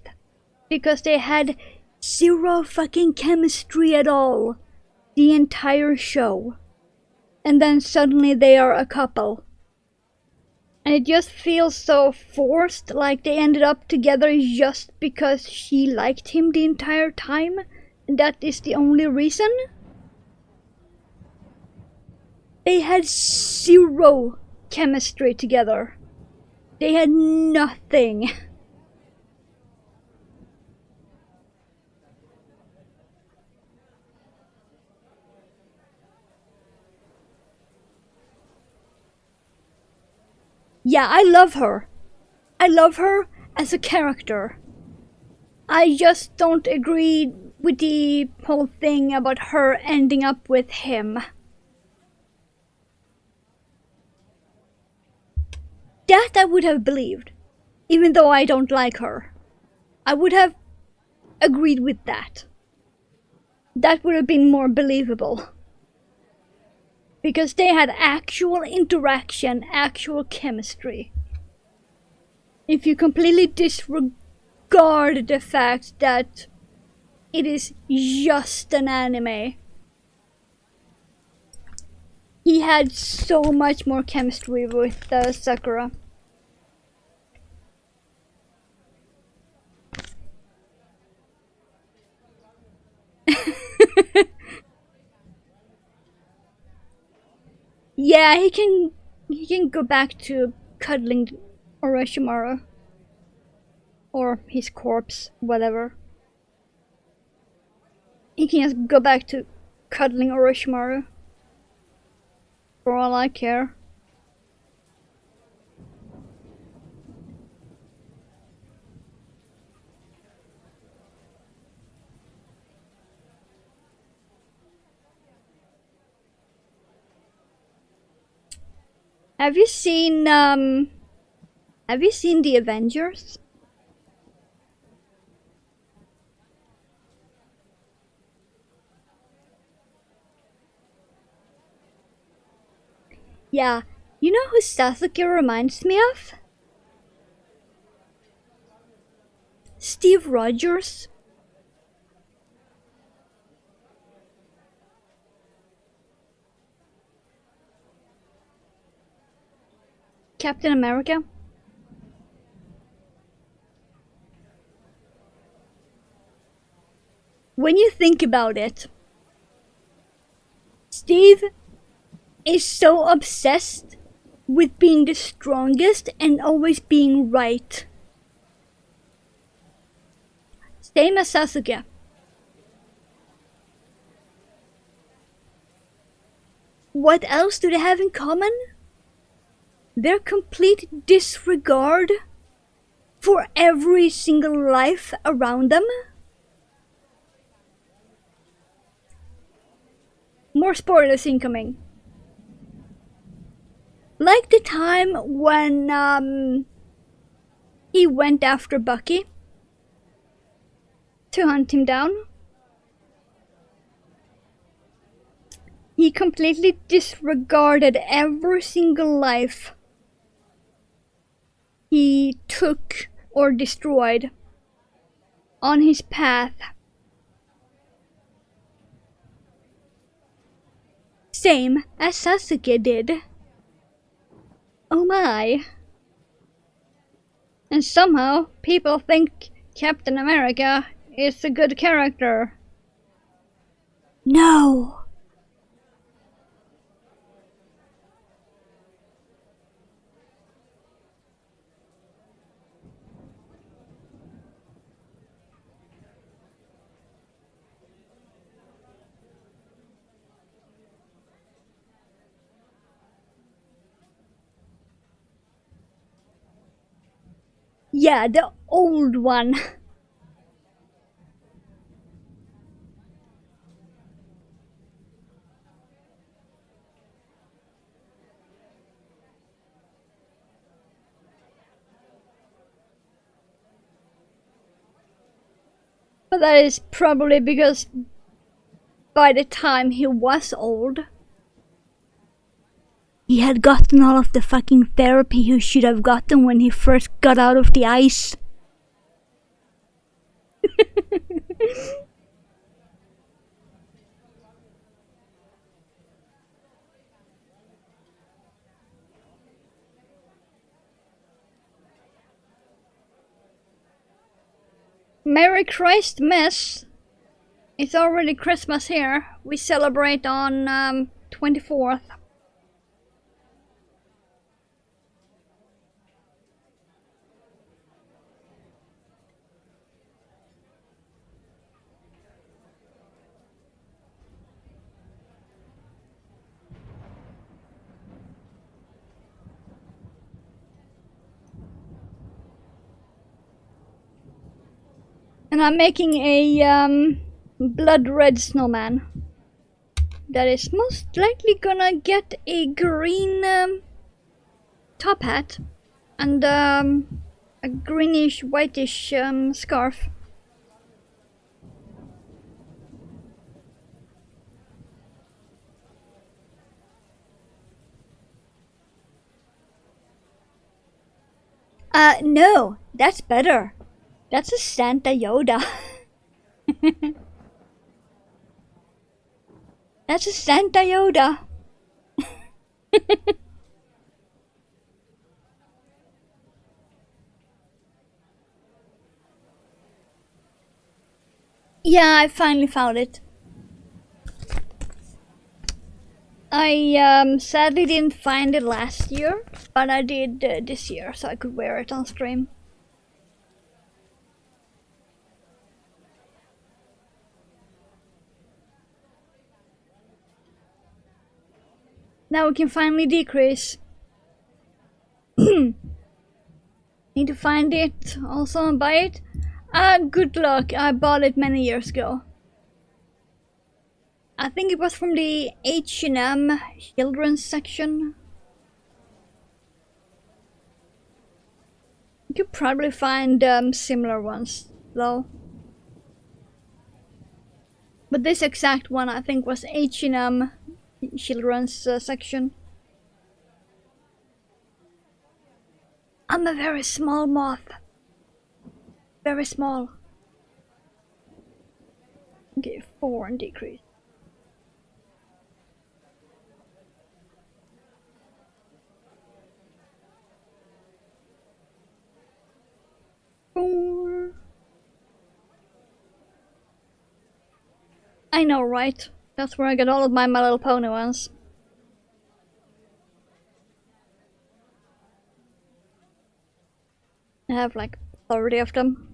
because they had zero fucking chemistry at all the entire show. And then suddenly they are a couple. And it just feels so forced, like they ended up together just because she liked him the entire time. And that is the only reason. They had zero chemistry together. They had nothing. Yeah, I love her. I love her as a character. I just don't agree with the whole thing about her ending up with him. That I would have believed, even though I don't like her. I would have agreed with that. That would have been more believable. because they had actual interaction, actual chemistry. If you completely disregard the fact that it is just an anime, he had so much more chemistry with Sakura. Yeah, he can go back to cuddling Orochimaru. Or his corpse, whatever. He can just go back to cuddling Orochimaru. For all I care. Have you seen the Avengers? Yeah, you know who Sasuke reminds me of? Steve Rogers. Captain America. When you think about it, Steve is so obsessed with being the strongest and always being right. Same as Sasuke. What else do they have in common? Their complete disregard for every single life around them. More spoilers incoming. Like the time when he went after Bucky to hunt him down. He completely disregarded every single life he took or destroyed on his path. Same as Sasuke did. Oh my. And somehow people think Captain America is a good character. No. Yeah, the old one. But that is probably because by the time he was old, he had gotten all of the fucking therapy he should have gotten when he first got out of the ice. Merry Christmas! It's already Christmas here. We celebrate on 24th. And I'm making a blood red snowman that is most likely gonna get a green top hat and a greenish whitish scarf. No, that's better. That's a Santa Yoda. That's a Santa Yoda. Yeah, I finally found it. I sadly didn't find it last year, but I did this year, so I could wear it on stream. Now we can finally decrease. Need to find it also and buy it. Good luck. I bought it many years ago. I think it was from the H&M children's section. You could probably find similar ones though. But this exact one I think was H&M children's section. I'm a very small moth. Very small. Okay, 4 and decrease. Four. I know, right? That's where I got all of my My Little Pony ones. I have like 30 of them.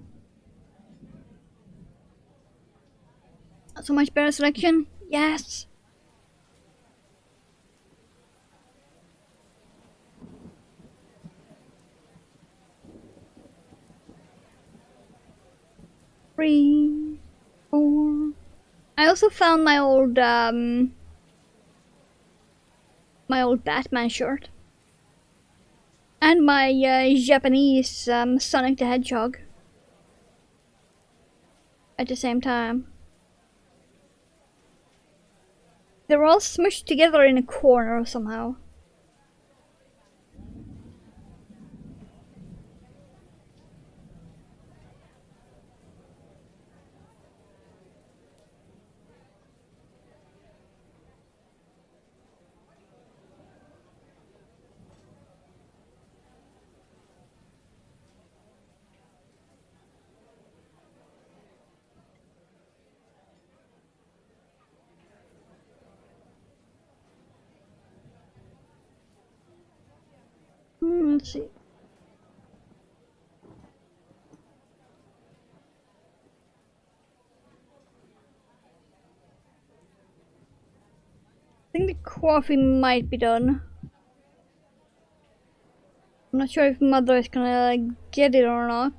So much better selection? Yes! Three, 4. I also found my old Batman shirt. And my Japanese Sonic the Hedgehog. At the same time. They're all smushed together in a corner somehow. Let's see. I think the coffee might be done. I'm not sure if Mother is gonna get it or not.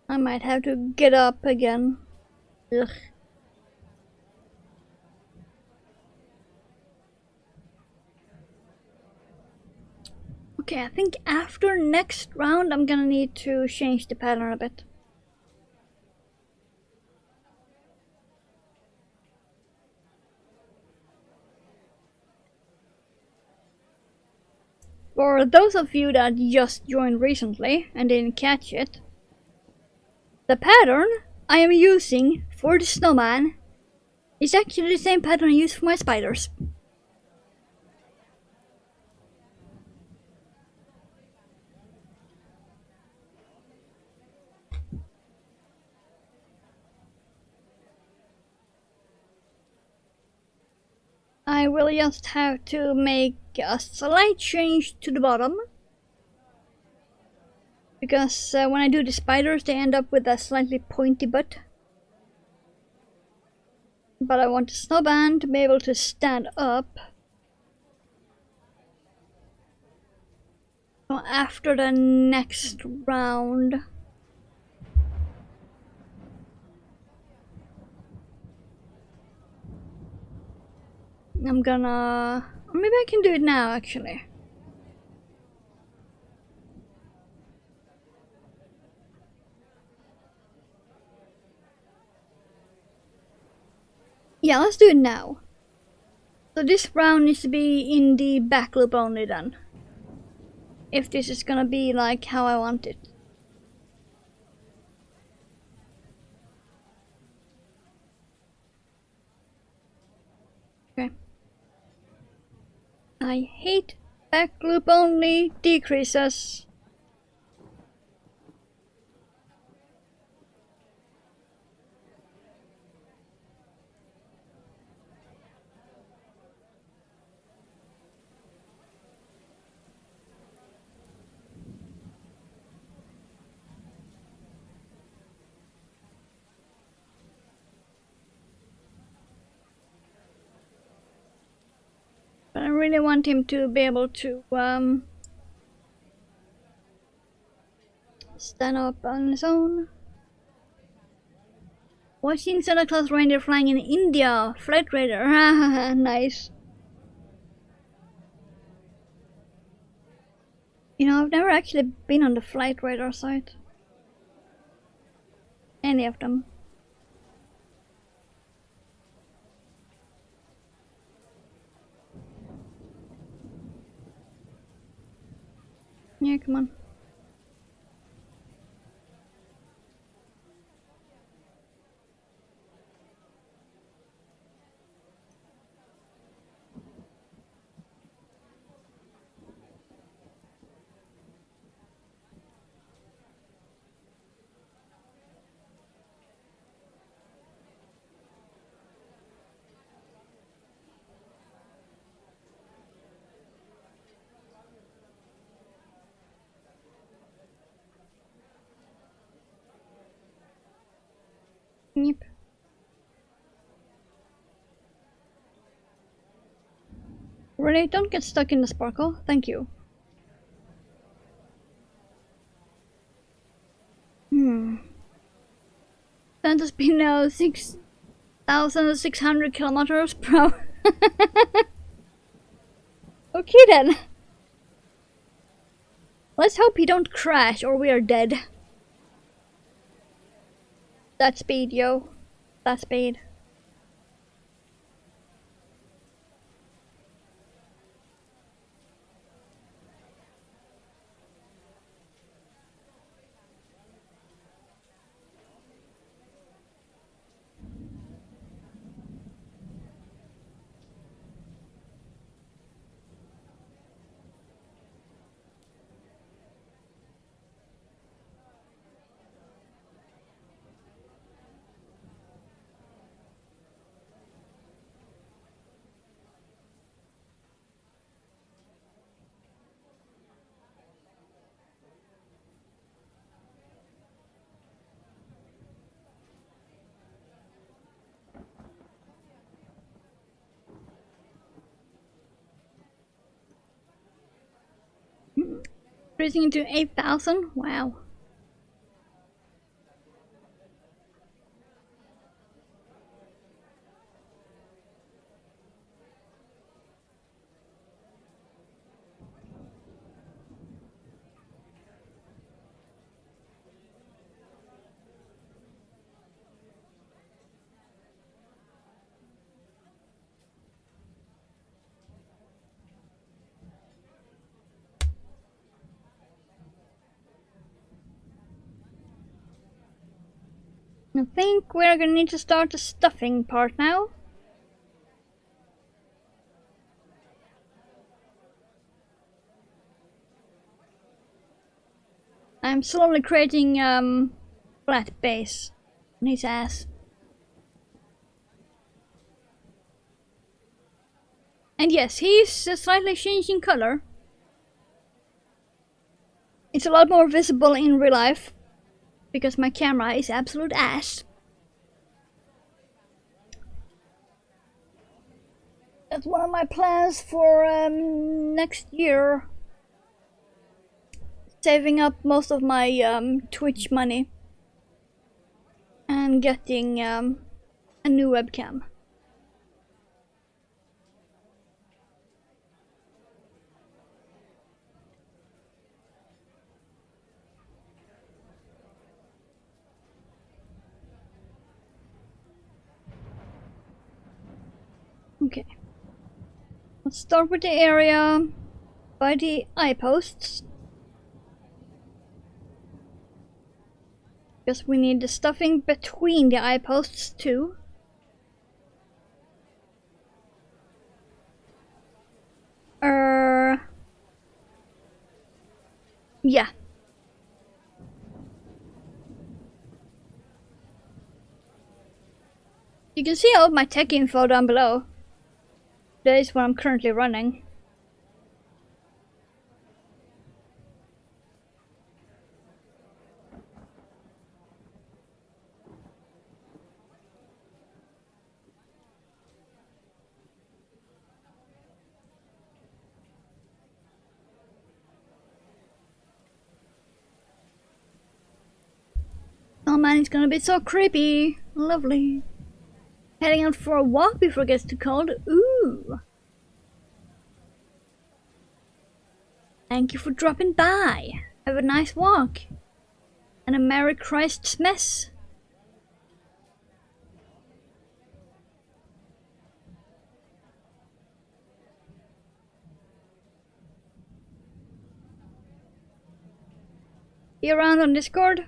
I might have to get up again. Ugh. Okay, I think after next round I'm gonna need to change the pattern a bit. For those of you that just joined recently and didn't catch it, the pattern I am using for the snowman is actually the same pattern I use for my spiders. I will just have to make a slight change to the bottom. Because when I do the spiders they end up with a slightly pointy butt. But I want the snowman to be able to stand up. So after the next round. I'm gonna... Maybe I can do it now actually. Yeah, let's do it now. So this round needs to be in the back loop only then. If this is gonna be like how I want it. Okay. I hate back loop only decreases. But I really want him to be able to stand up on his own. Watching Santa Claus reindeer flying in India. Flight radar. Nice. You know, I've never actually been on the flight radar site. Any of them. Yeah, come on. Yep. Really, don't get stuck in the sparkle. Thank you. Santa's been now 6,600 kilometers per hour. Okay then. Let's hope he don't crash or we are dead. That speed, yo. That speed. Increasing into 8,000? Wow. I think we're gonna need to start the stuffing part now. I'm slowly creating flat base on his ass. And yes, he's slightly changing color. It's a lot more visible in real life because my camera is absolute ass. That's one of my plans for next year. Saving up most of my Twitch money and getting a new webcam. Okay. Let's start with the area by the eye posts. Because we need the stuffing between the eye posts too. Yeah. You can see all of my tech info down below. That is what I'm currently running. Oh man, it's gonna be so creepy. Lovely. Heading out for a walk before it gets too cold. Ooh. Thank you for dropping by. Have a nice walk. And a Merry Christ's mess. Be around on Discord?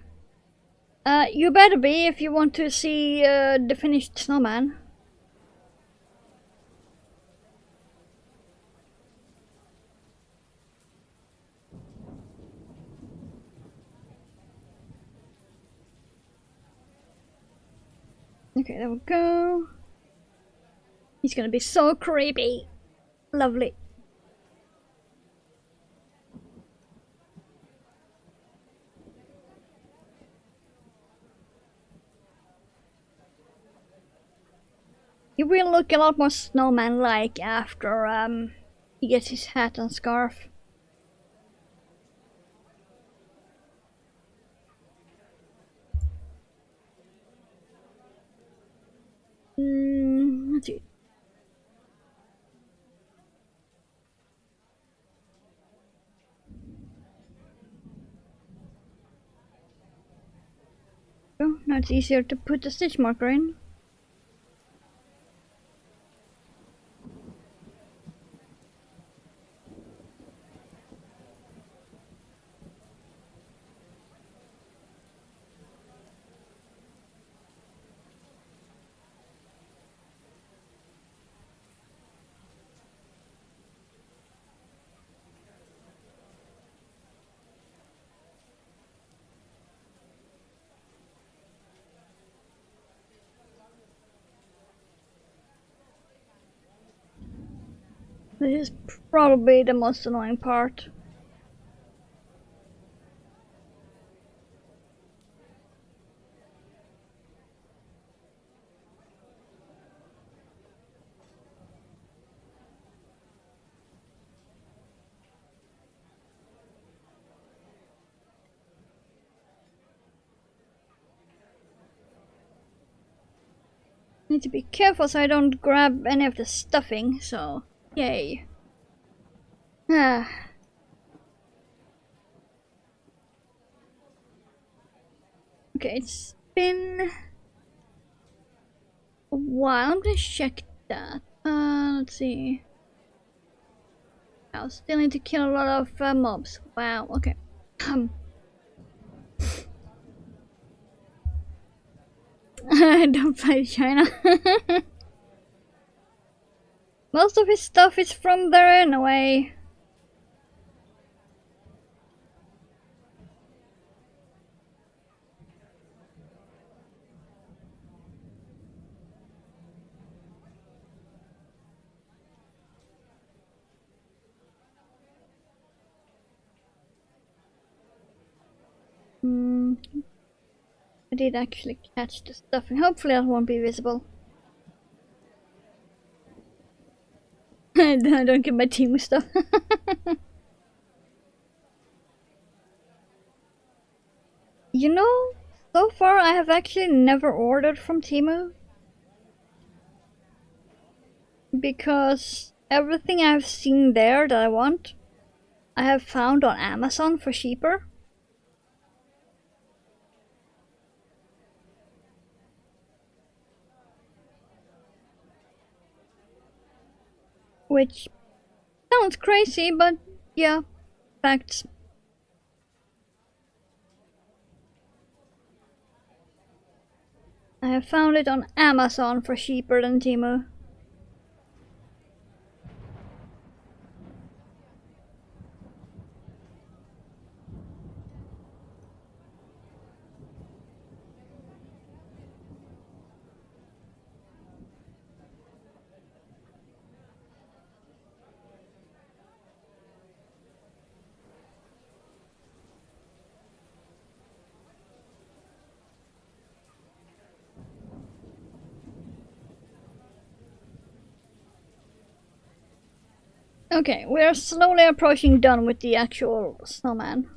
You better be if you want to see the finished snowman. Okay, there we go. He's gonna be so creepy. Lovely. He will look a lot more snowman-like after he gets his hat and scarf. Let's see. Oh, now it's easier to put the stitch marker in. This is probably the most annoying part. Need to be careful so I don't grab any of the stuffing, so yay. Ah. Okay, it's been a while. I'm gonna check that. Let's see. I still need to kill a lot of mobs. Wow, okay. Don't fight China. Most of his stuff is from there anyway. I did actually catch the stuffing. Hopefully that won't be visible. I don't get my team stuff. You know, so far I have actually never ordered from Temu. Because everything I've seen there that I want, I have found on Amazon for cheaper. which sounds crazy, but yeah, facts. I have found it on Amazon for cheaper than Temu. Okay, we are slowly approaching done with the actual snowman.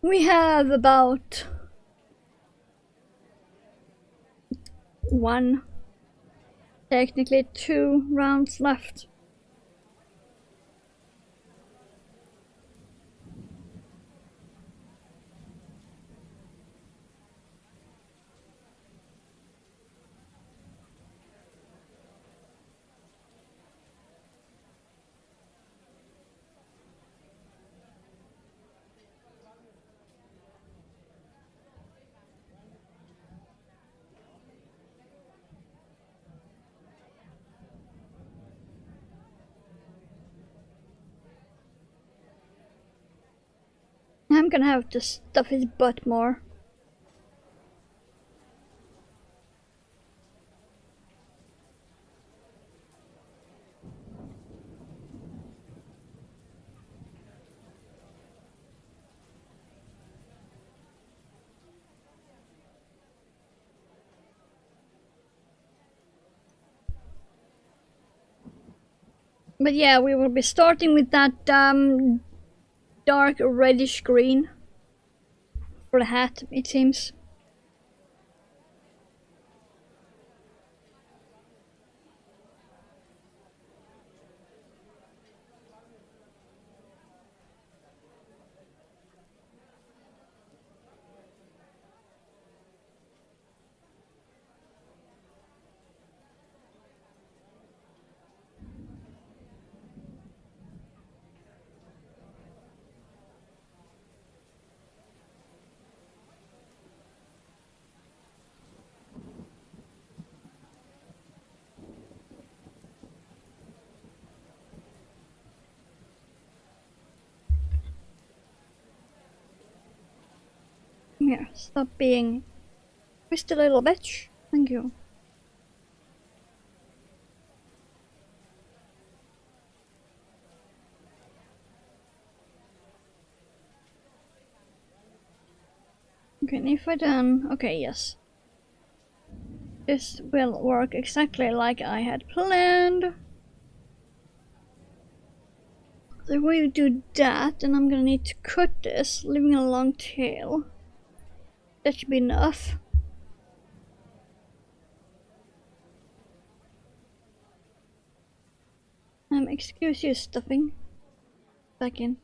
We have about one, technically 2 rounds left. I'm gonna have to stuff his butt more. But yeah, we will be starting with that dark reddish green for the hat, it seems. Here, stop being twisted little bitch. Thank you. Okay, and if I done... Okay, yes. This will work exactly like I had planned. So if we do that, then I'm gonna need to cut this, leaving a long tail. That should be enough. Excuse you, stuffing. Back in.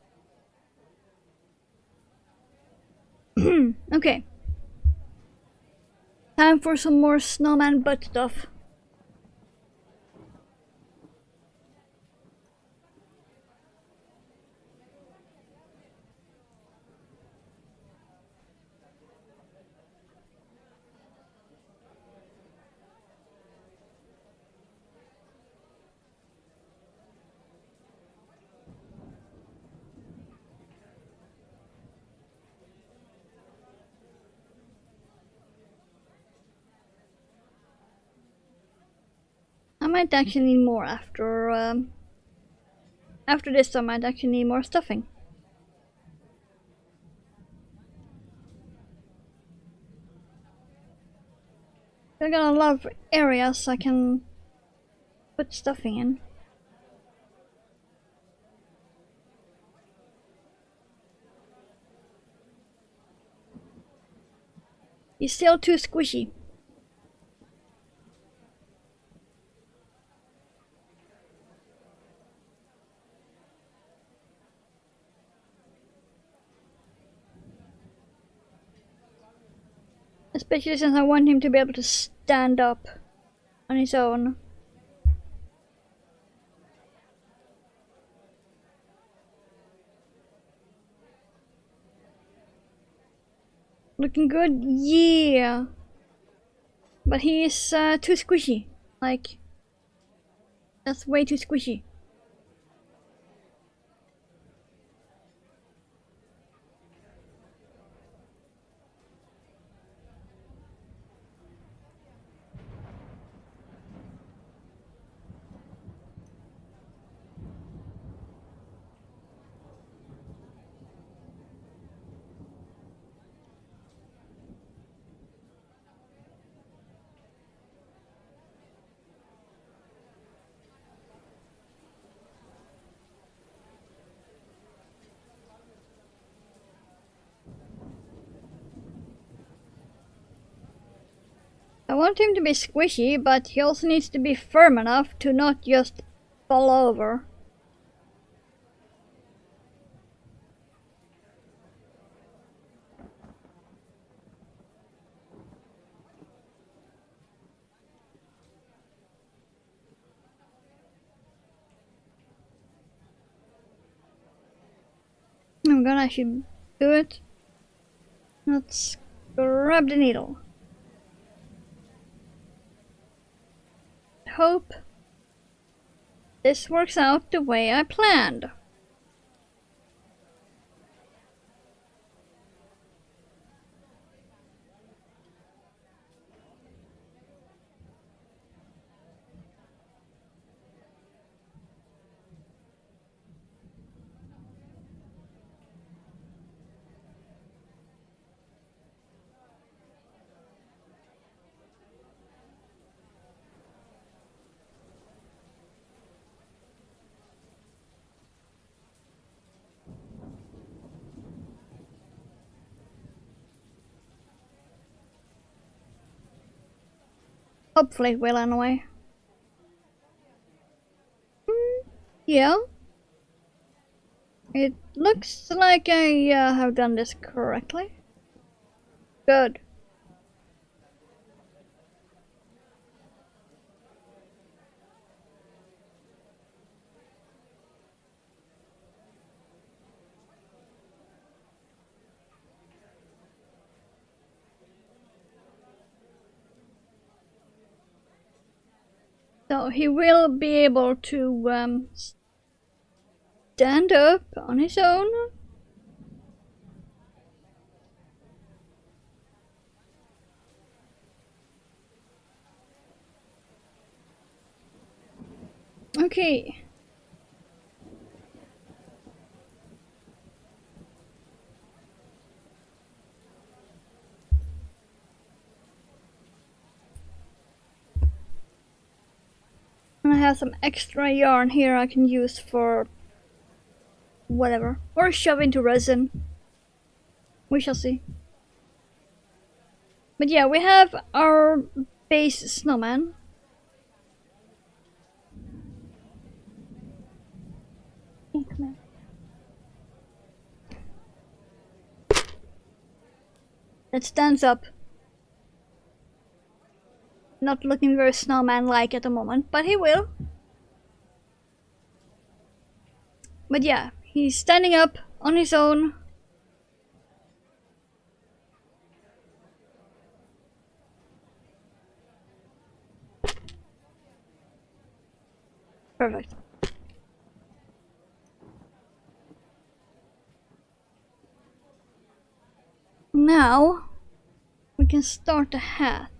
Okay. Time for some more snowman butt stuff. I might actually need more after this. I might actually need more stuffing. I got a lot of areas I can put stuffing in. He's still too squishy. Especially since I want him to be able to stand up on his own. Looking good? Yeah. But he is too squishy. Like, that's way too squishy. I want him to be squishy, but he also needs to be firm enough to not just fall over. I'm gonna actually do it. Let's grab the needle. Hope this works out the way I planned. Hopefully it will anyway. Yeah. It looks like I have done this correctly. Good. So he will be able to stand up on his own. Okay. And I have some extra yarn here I can use for whatever. Or shove into resin. We shall see. But yeah, we have our base snowman. That stands up. Not looking very snowman-like at the moment, but he will. But yeah, he's standing up on his own. Perfect. Now we can start the hat.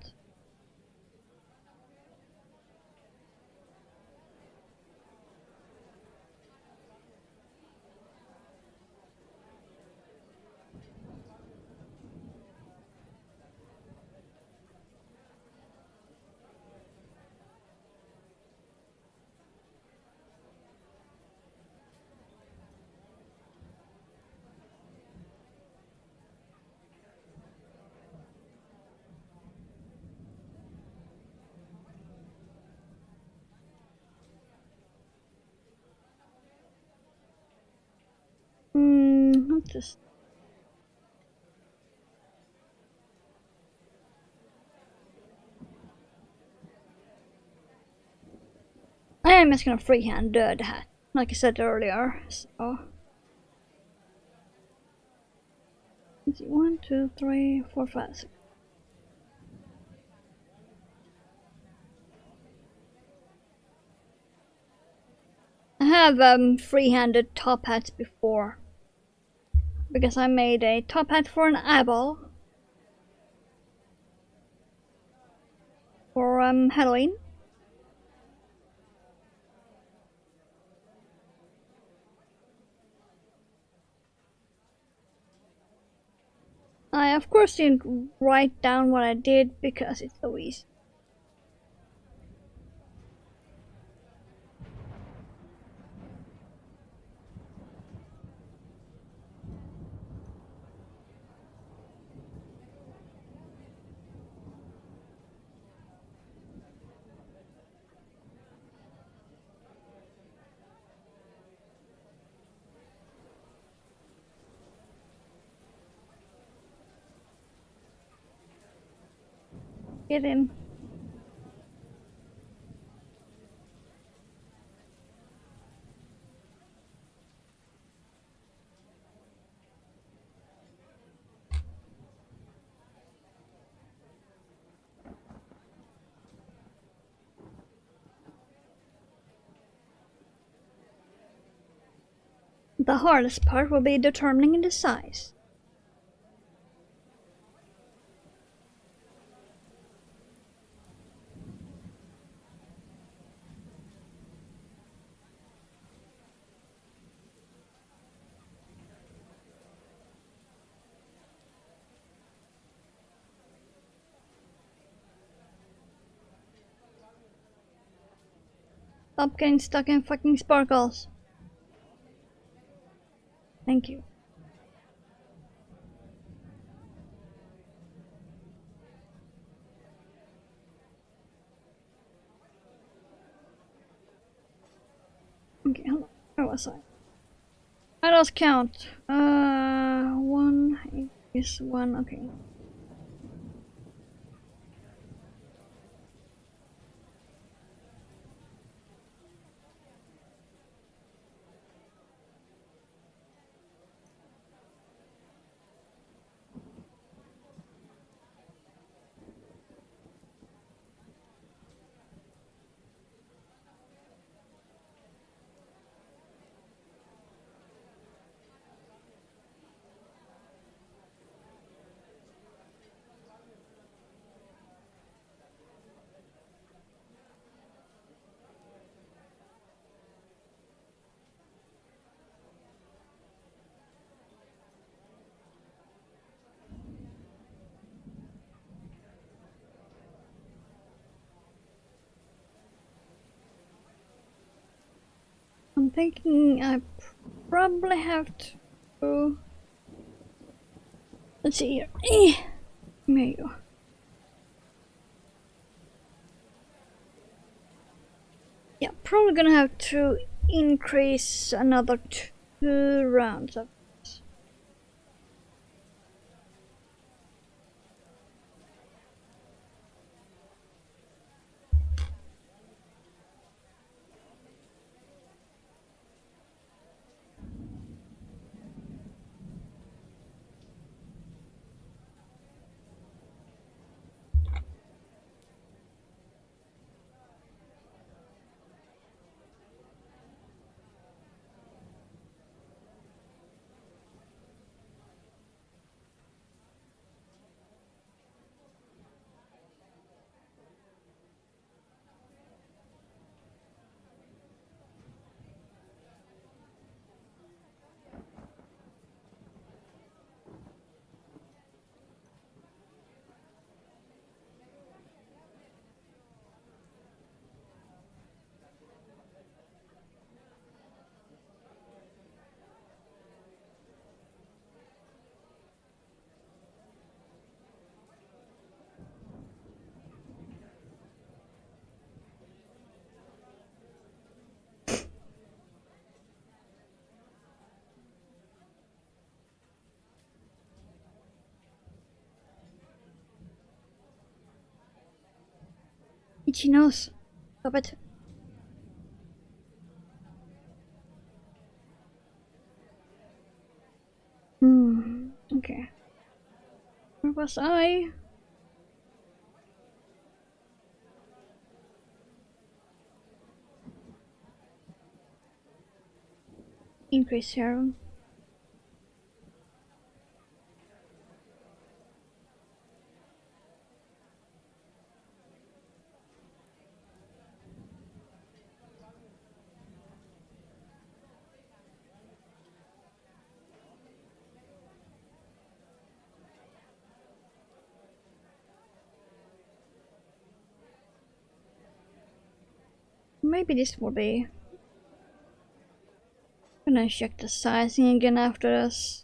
Let's just I'm just gonna freehand the hat, like I said earlier. So let's see, 1, 2, 3, 4, 5, 6. I have free-handed top hats before, because I made a top hat for an eyeball for Halloween. I of course didn't write down what I did because it's so easy. Get him. The hardest part will be determining the size. Stop getting stuck in fucking sparkles. Thank you. Okay, hold on. Where was I? I lost count. 1 is 1, okay. I'm thinking I probably have to... Let's see here. There you go. Yeah, probably gonna have to increase another 2 rounds of this. Itchy nose. Stop it. Okay. Where was I? Increase serum. Maybe this will be. I'm gonna check the sizing again after this.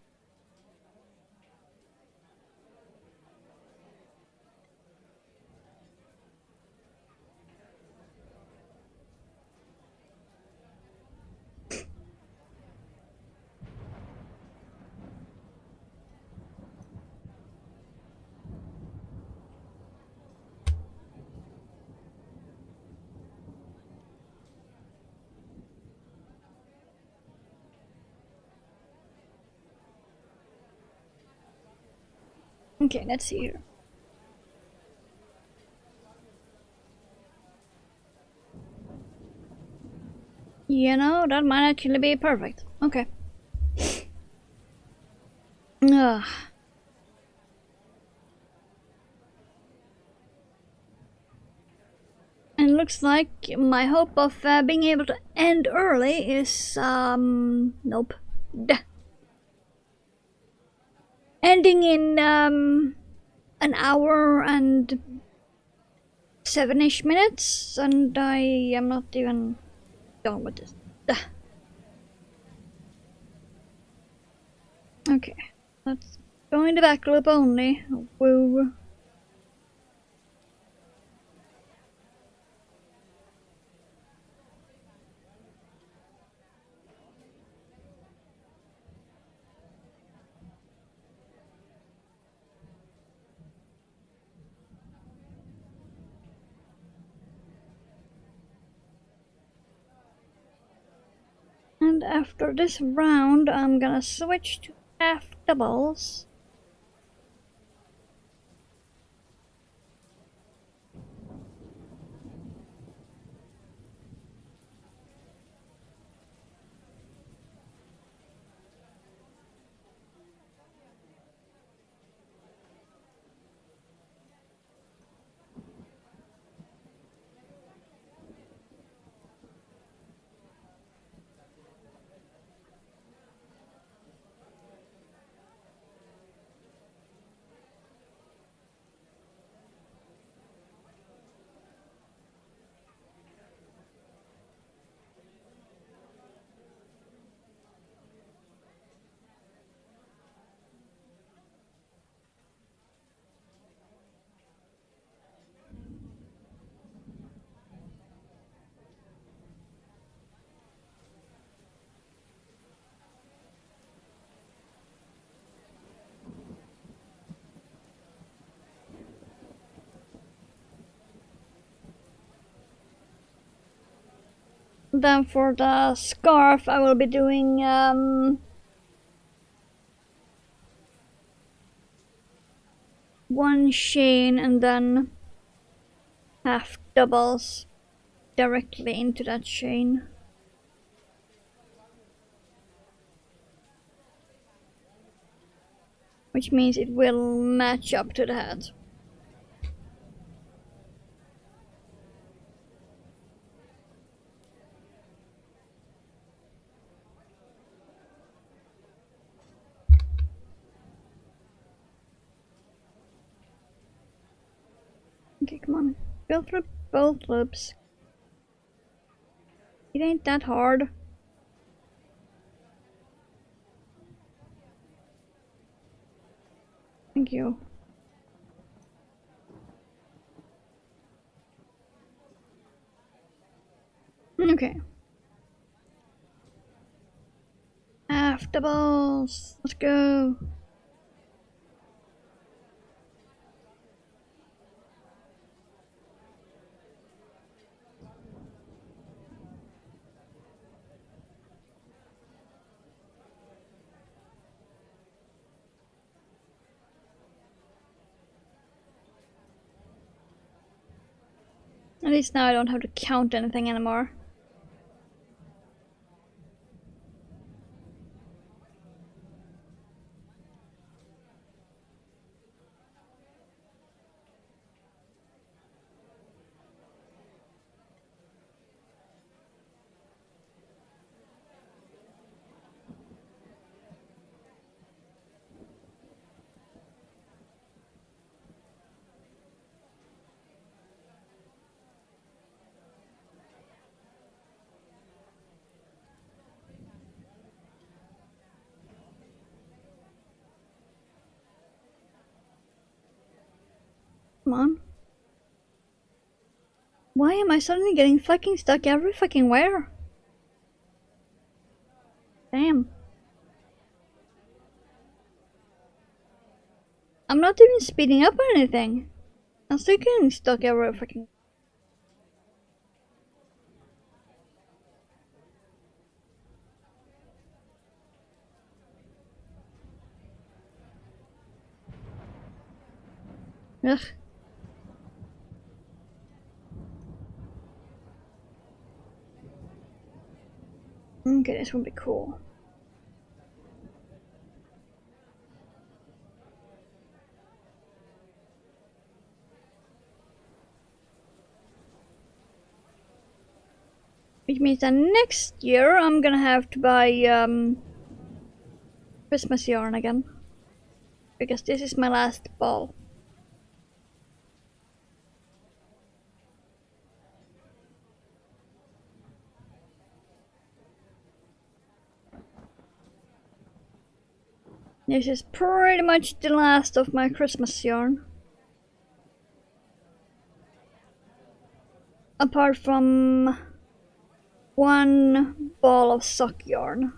Okay, let's see here. You know, that might actually be perfect. Okay. Ugh. And looks like my hope of being able to end early is, nope. Duh. Ending in, an hour and 7-ish minutes, and I am not even done with this. Duh. Okay, let's go in the back loop only. Woo. And after this round, I'm gonna switch to half doubles. Then for the scarf, I will be doing one chain and then half doubles directly into that chain. Which means it will match up to the hat. Okay, come on. Go through both loops. It ain't that hard. Thank you. Okay. Half doubles. Let's go. At least now I don't have to count anything anymore. Come on. Why am I suddenly getting fucking stuck every fucking where? Damn. I'm not even speeding up or anything. I'm still getting stuck every fucking. Ugh. Okay, this would be cool. Which means that next year I'm gonna have to buy Christmas yarn again. Because this is my last ball. This is pretty much the last of my Christmas yarn. Apart from one ball of sock yarn.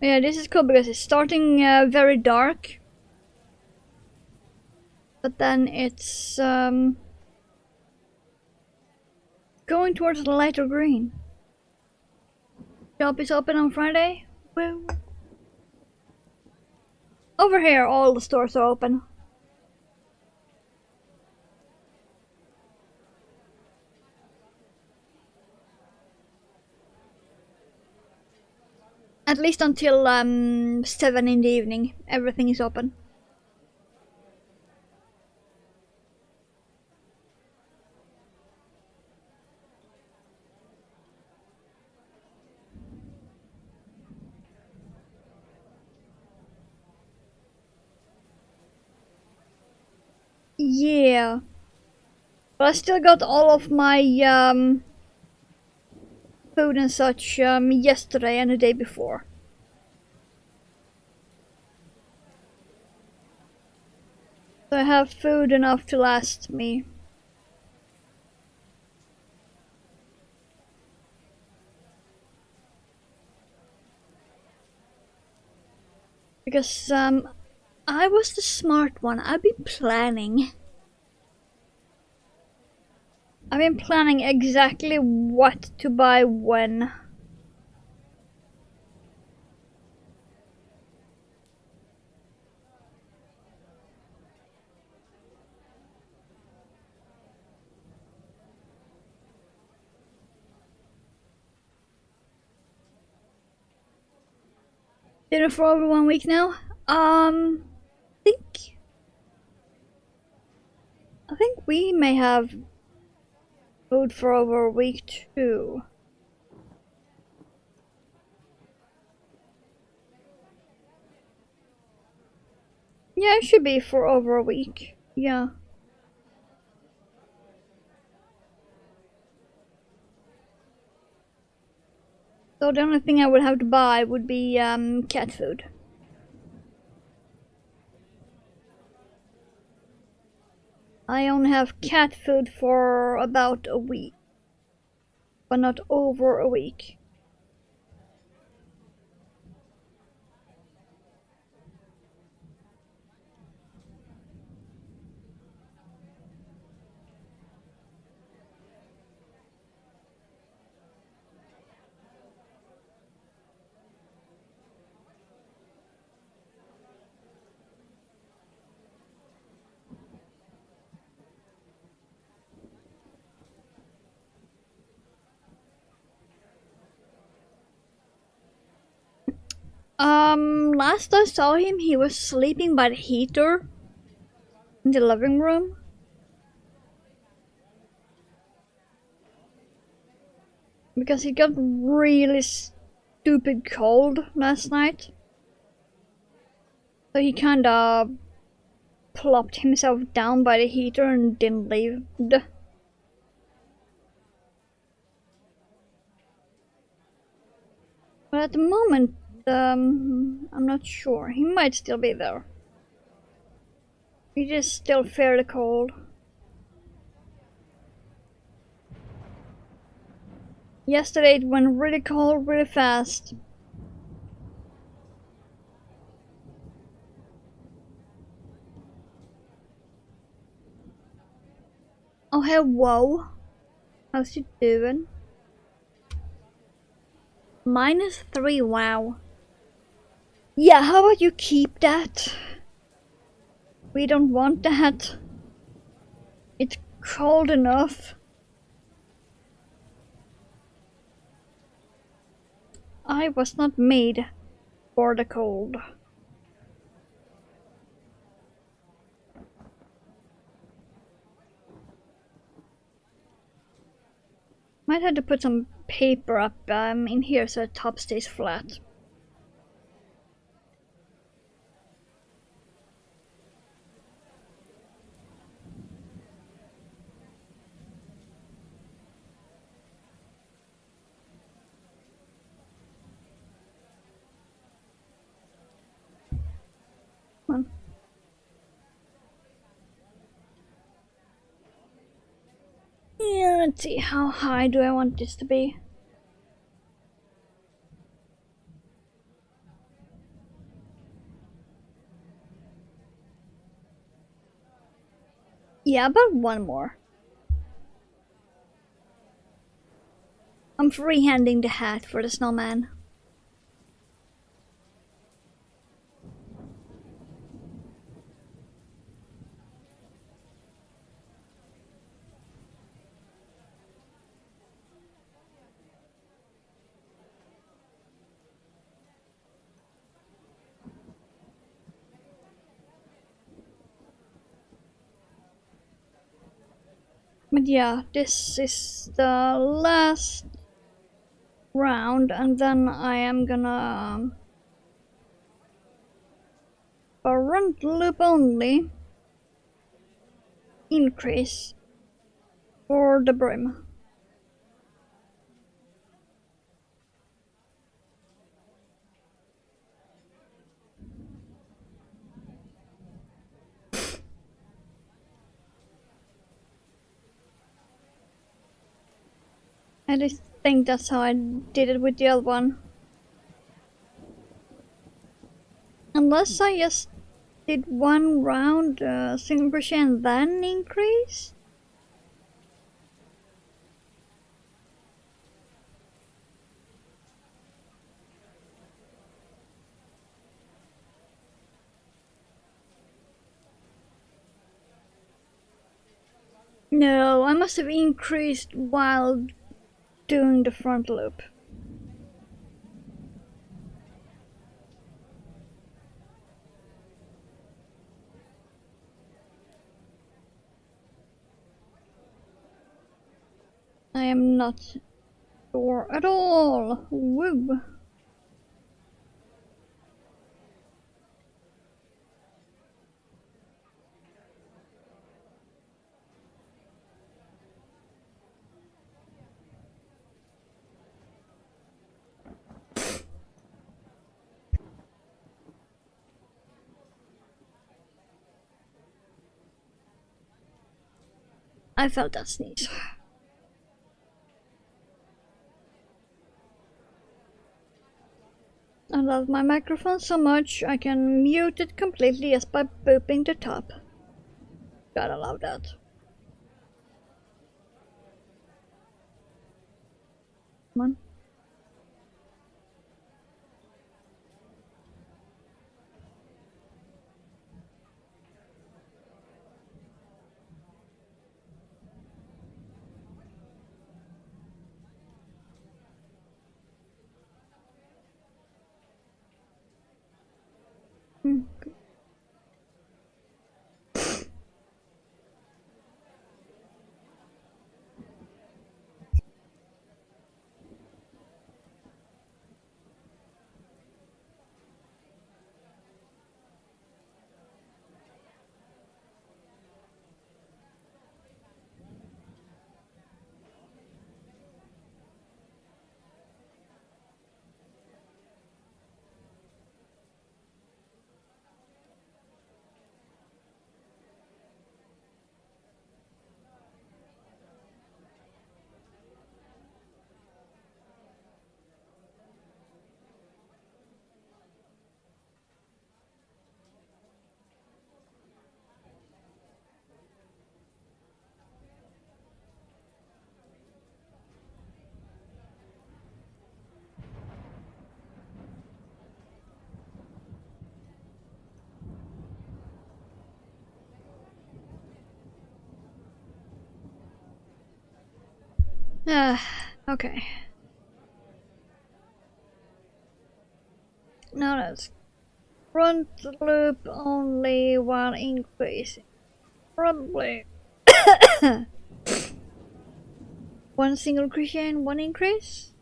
Yeah, this is cool because it's starting very dark. But then it's going towards the lighter green. Shop is open on Friday. Woo. Over here, all the stores are open. At least until 7 in the evening, everything is open. Yeah. But I still got all of my food and such yesterday and the day before. So I have food enough to last me. Because I was the smart one. I've been planning. I've been planning exactly what to buy when. Dinner for over 1 week now. I think we may have food for over a week too. Yeah, it should be for over a week. Yeah. So the only thing I would have to buy would be cat food. I only have cat food for about a week, but not over a week. Last I saw him, he was sleeping by the heater in the living room. Because he got really stupid cold last night. So he kinda plopped himself down by the heater and didn't leave. But at the moment, I'm not sure. He might still be there. He is still fairly cold. Yesterday it went really cold really fast. Oh hey, whoa. How's you doing? -3, wow. Yeah, how about you keep that? We don't want that. It's cold enough. I was not made for the cold. Might have to put some paper up in here so the top stays flat. Come on. Yeah, let's see, how high do I want this to be? Yeah, about one more. I'm freehanding the hat for the snowman. But yeah, this is the last round, and then I am gonna front loop only increase for the brim. I just think that's how I did it with the other one. Unless I just did one round single crochet and then increase? No, I must have increased while doing the front loop. I am not sure at all. Woo. I felt that sneeze. I love my microphone so much I can mute it completely just by booping the top. Gotta love that. Come on. Mm. Okay. Now let's front loop only while increasing. Probably one single crochet and one increase.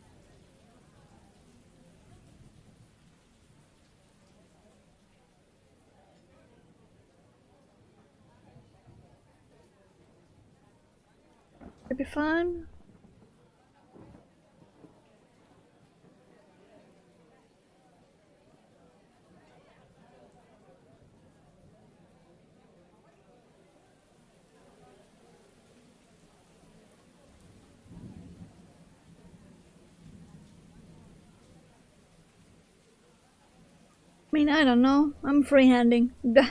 Should be fine. I mean, I don't know. I'm freehanding. Duh.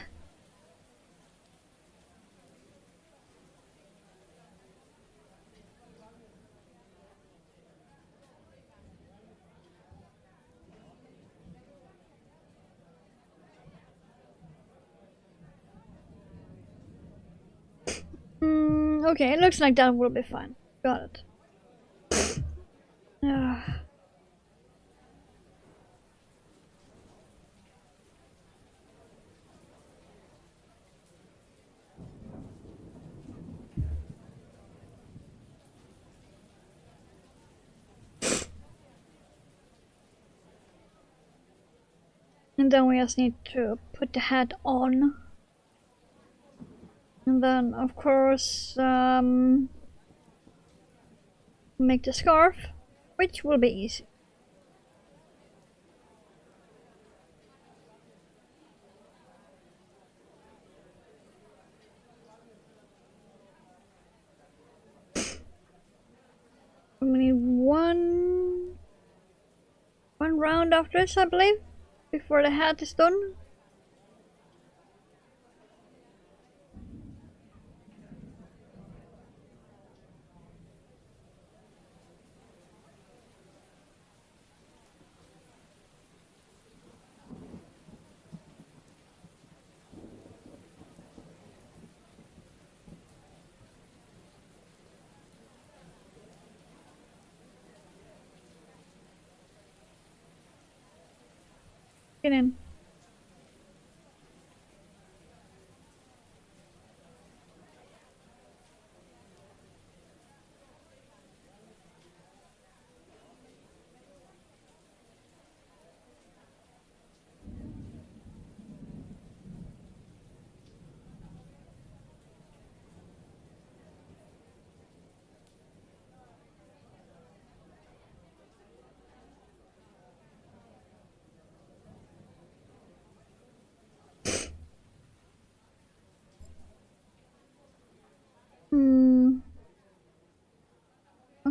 Okay, it looks like that will be fine. Got it. And then we just need to put the hat on. And then, of course, make the scarf, which will be easy. We need one round after this, I believe, before the hat is done. Get in.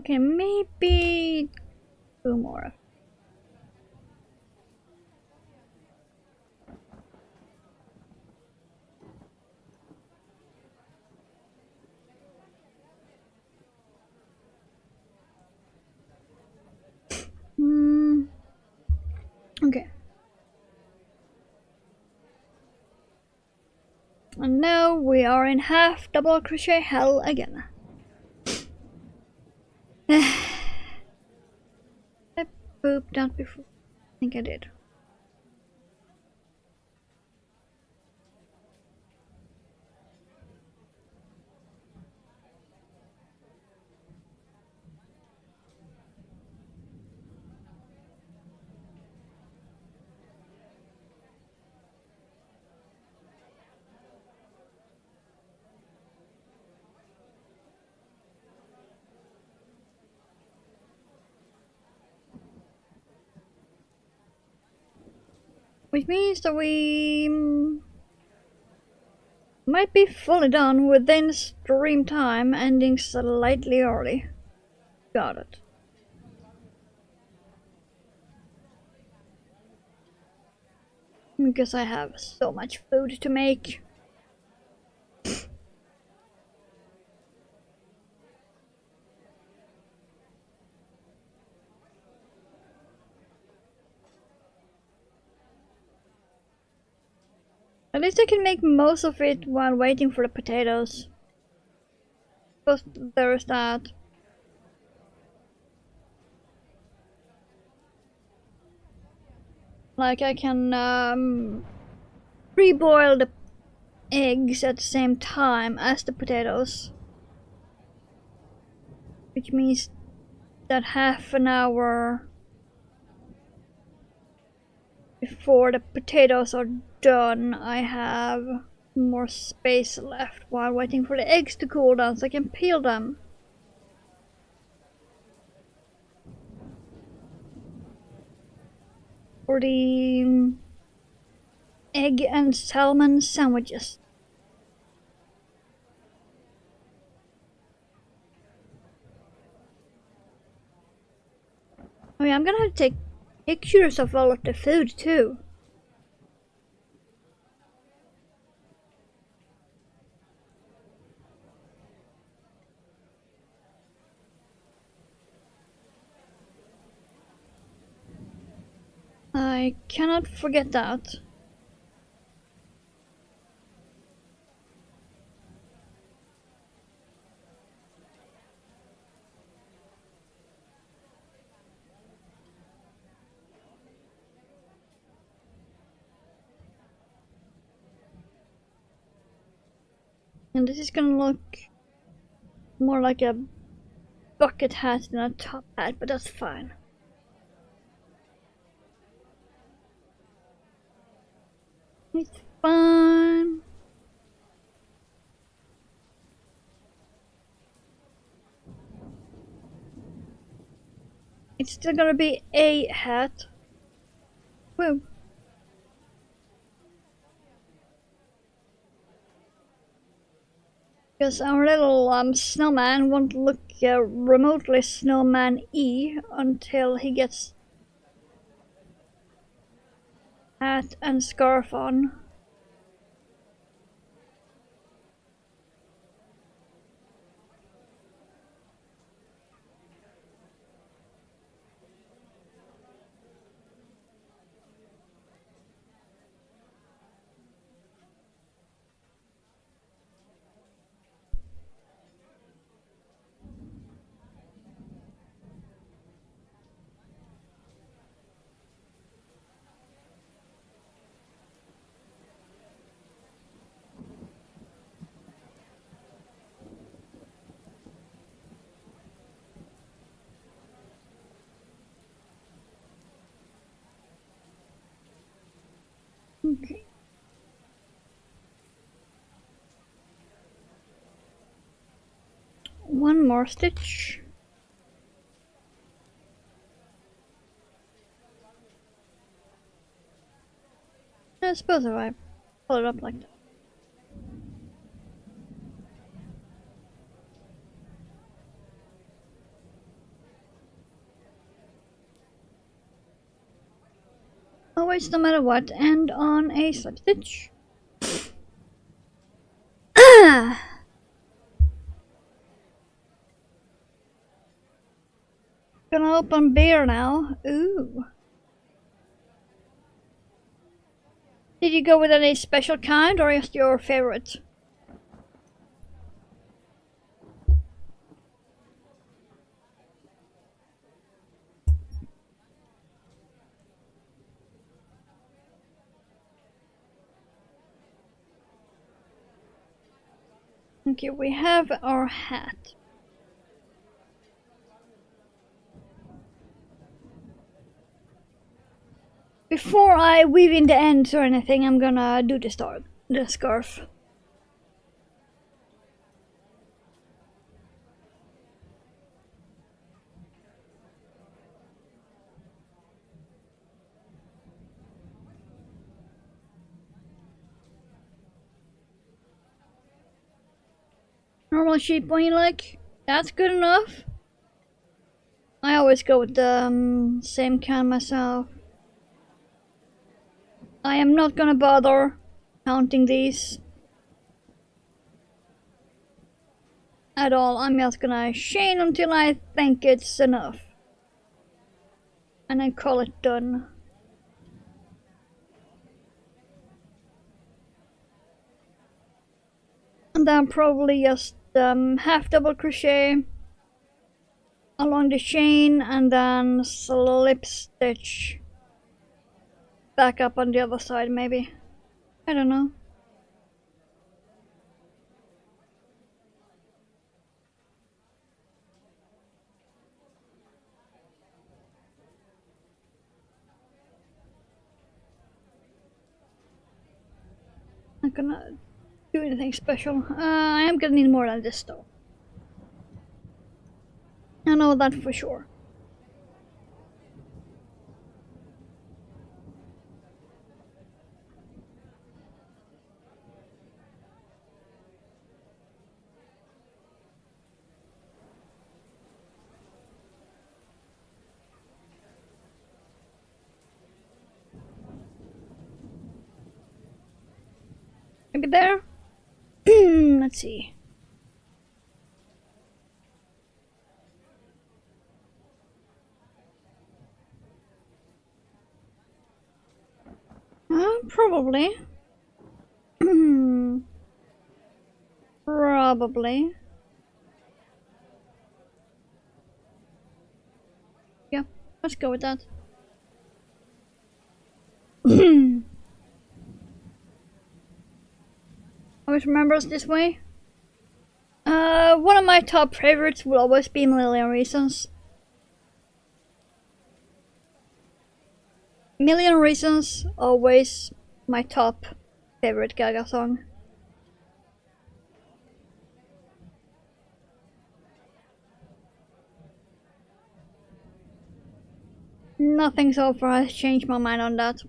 Okay, maybe 2 more. Okay. And now we are in half double crochet hell again. I pooped out before. I think I did. Which means that we might be fully done within stream time, ending slightly early. Got it. Because I have so much food to make. At least I can make most of it while waiting for the potatoes. But there is that. Like I can pre-boil the eggs at the same time as the potatoes. Which means that half an hour before the potatoes are done, I have more space left while waiting for the eggs to cool down so I can peel them. For the egg and salmon sandwiches. Oh yeah, I'm gonna have to take pictures of all of the food too. I cannot forget that. And this is gonna look more like a bucket hat than a top hat, but that's fine. It's fine. It's still gonna be a hat. Whoa. Because our little snowman won't look remotely snowman-y until he gets hat and scarf on. Okay. One more stitch. I suppose if I pull it up like that. always, no matter what, end on a slip stitch. Gonna open beer now. Ooh. Did you go with any special kind or just your favorite? Okay, we have our hat. Before I weave in the ends or anything, I'm gonna do the scarf. Normal sheep one you like? That's good enough. I always go with the same kind myself. I am not gonna bother counting these at all. I'm just gonna chain until I think it's enough. And then call it done. And then probably just half double crochet along the chain and then slip stitch back up on the other side maybe. I don't know. I'm gonna do anything special. I am gonna need more than this though. I know that for sure. Maybe there? Let's see. Probably. Probably. Yeah, let's go with that. Always remembers this way. One of my top favorites will always be Million Reasons. Million Reasons, always my top favorite Gaga song. Nothing so far has changed my mind on that.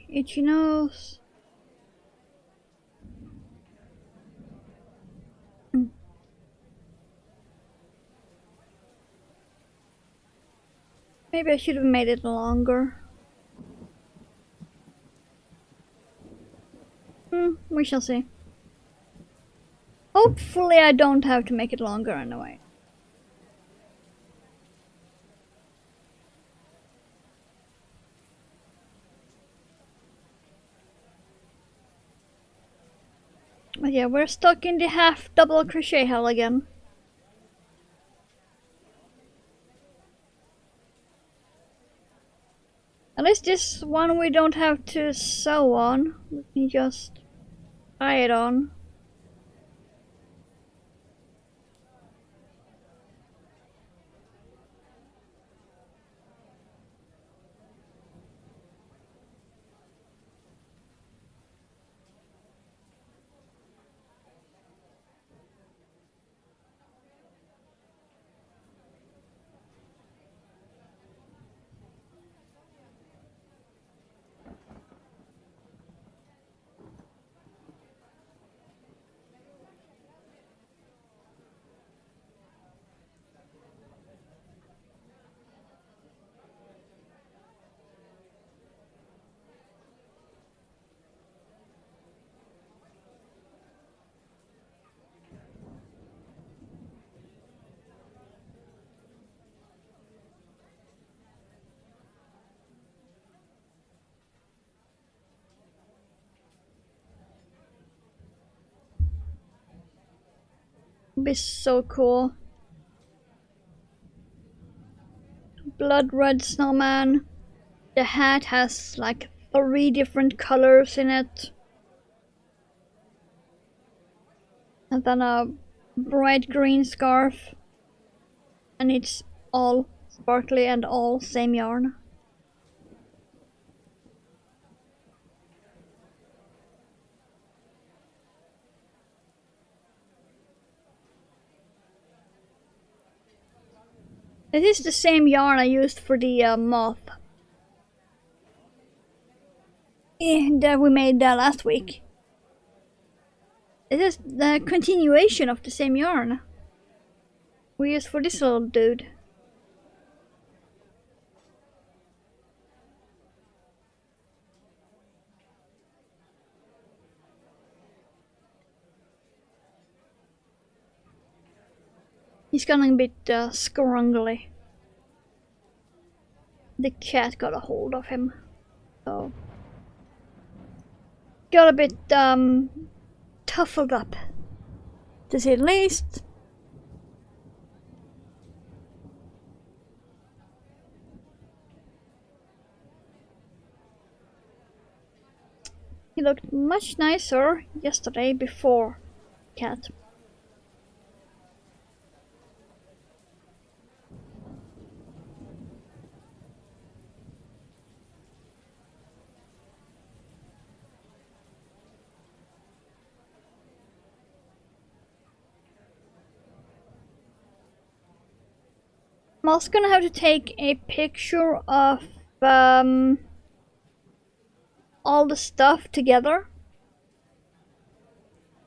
Itchy nose. Maybe I should have made it longer. We shall see. Hopefully I don't have to make it longer anyway. But yeah, we're stuck in the half double crochet hell again. At least this one we don't have to sew on. We can just tie it on. Be so cool. Blood red snowman. The hat has like 3 different colors in it. And then a bright green scarf. And it's all sparkly and all same yarn. It is the same yarn I used for the moth. That we made last week. It is the continuation of the same yarn we used for this little dude. He's getting a bit scrungly. The cat got a hold of him. So got a bit toughened up, to say the least. He looked much nicer yesterday before cat. I'm also gonna have to take a picture of all the stuff together.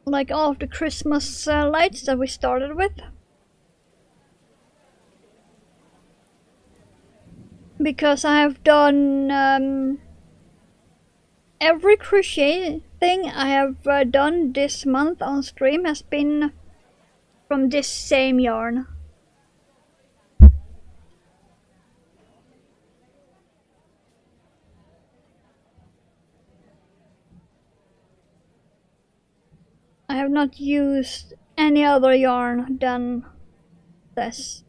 Like all of the Christmas lights that we started with. Because I have done every crochet thing I have done this month on stream has been from this same yarn. I have not used any other yarn than this.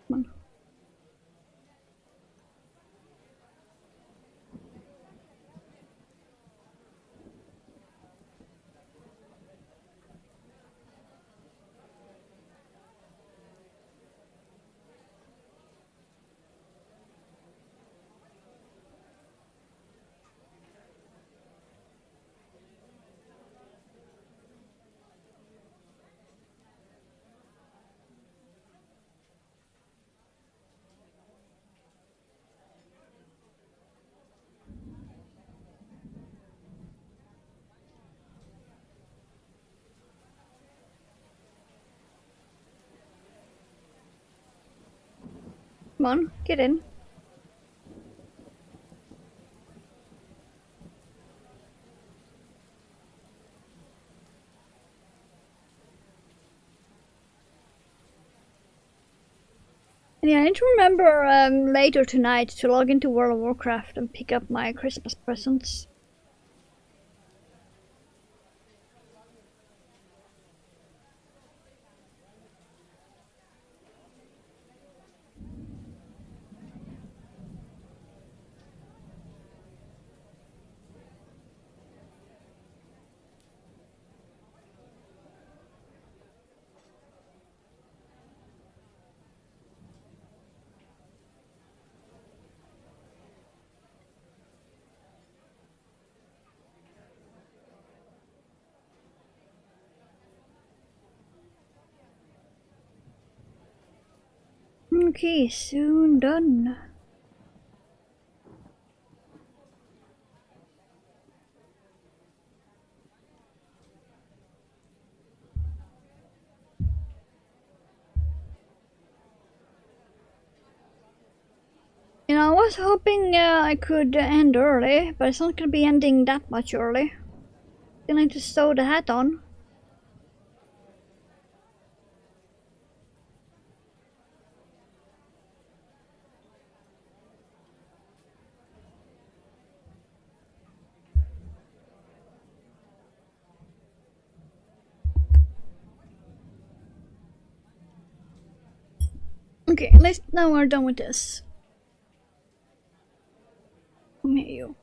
Come on. Come on, get in. Yeah, I need to remember later tonight to log into World of Warcraft and pick up my Christmas presents. Okay, soon done. You know, I was hoping I could end early, but it's not gonna be ending that much early. Still need to sew the hat on. Okay, at least now we're done with this. Come here, you.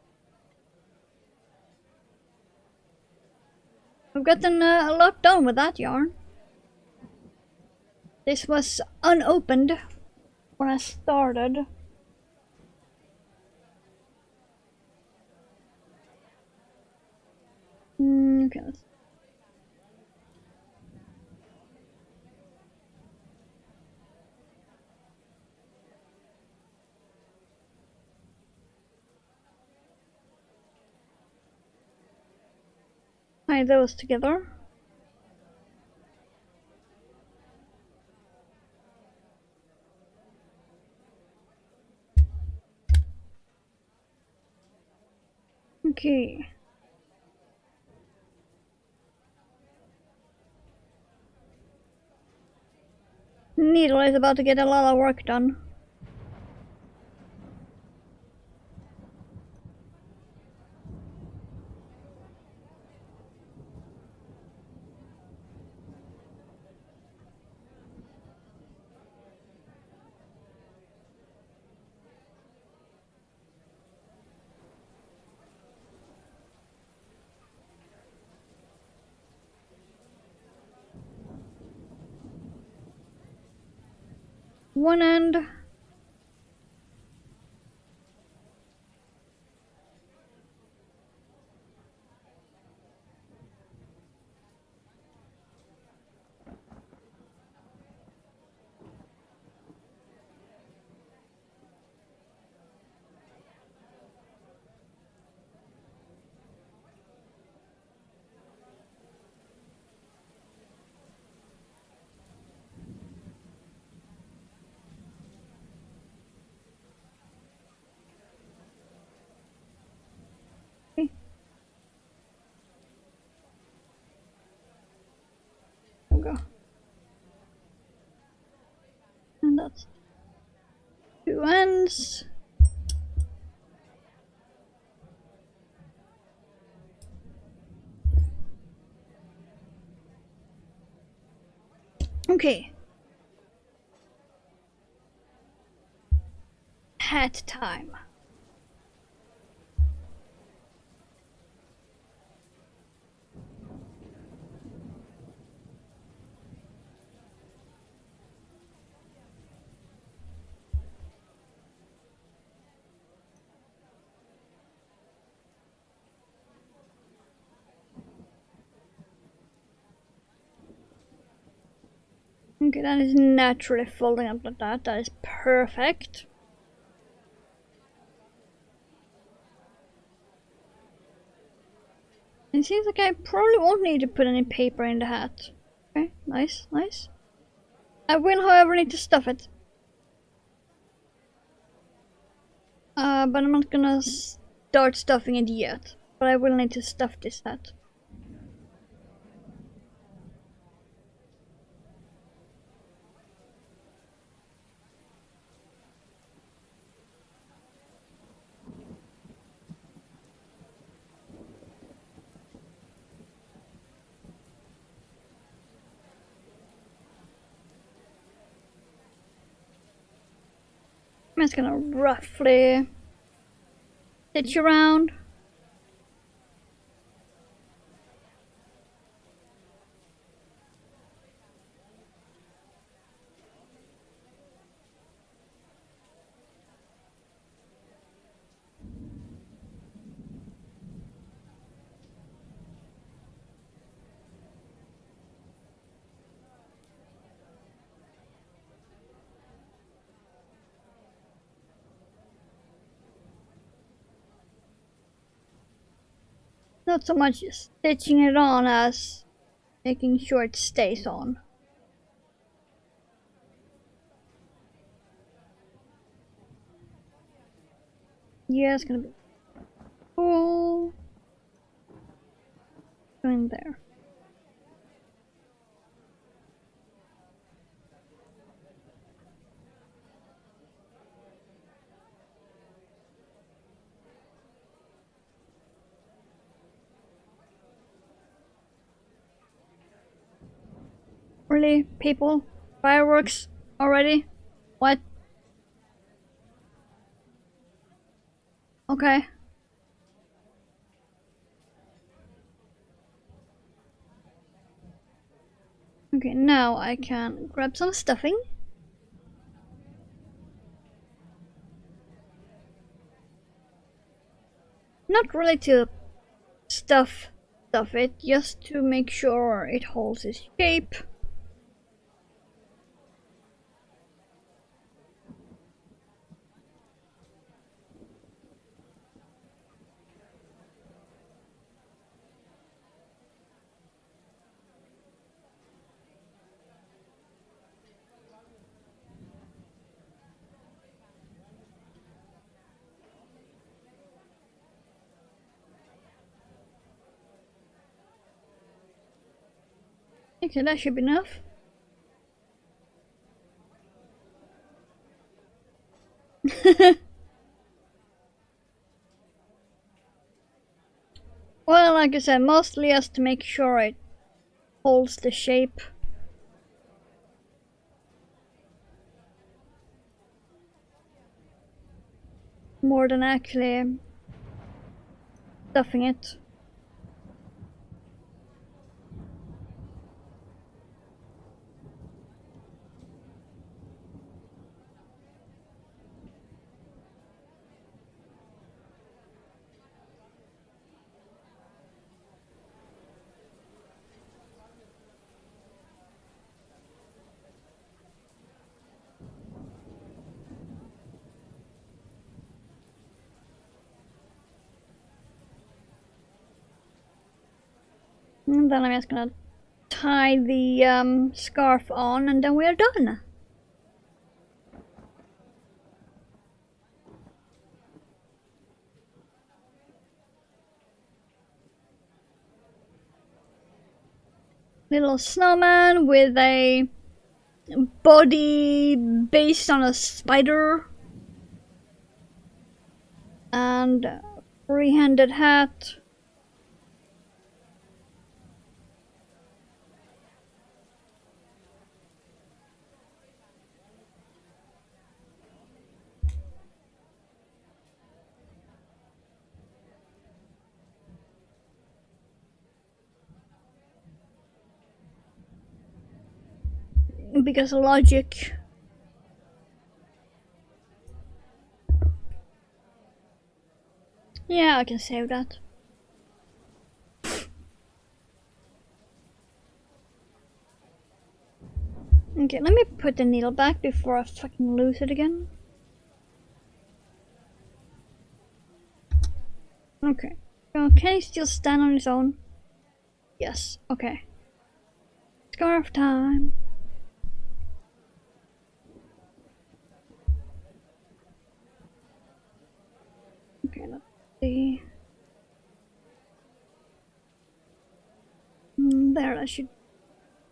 I've gotten a lot done with that yarn. This was unopened when I started. Okay, let's... tie those together. Okay. Needle is about to get a lot of work done. One end. Okay. There we go. And that's two ends. Okay. Hat time. Okay, that is naturally folding up like that. That is perfect. It seems like I probably won't need to put any paper in the hat. Okay, nice, nice. I will, however, need to stuff it. But I'm not gonna start stuffing it yet. But I will need to stuff this hat. I'm just gonna roughly stitch around. Not so much stitching it on as making sure it stays on. Yeah, it's gonna be cool. Go in there. Really, people? Fireworks already? What? Okay. Okay, now I can grab some stuffing. Not really to stuff it, just to make sure it holds its shape. Okay, that should be enough. Well, like I said, mostly just to make sure it holds the shape. More than actually stuffing it. And then I'm just gonna tie the scarf on and then we are done. Little snowman with a body based on a spider and a three-handed hat. Because of logic. Yeah, I can save that. Okay, let me put the needle back before I fucking lose it again. Okay. Oh, can he still stand on his own? Yes, okay. Scarf time. Okay, let's see. There, that should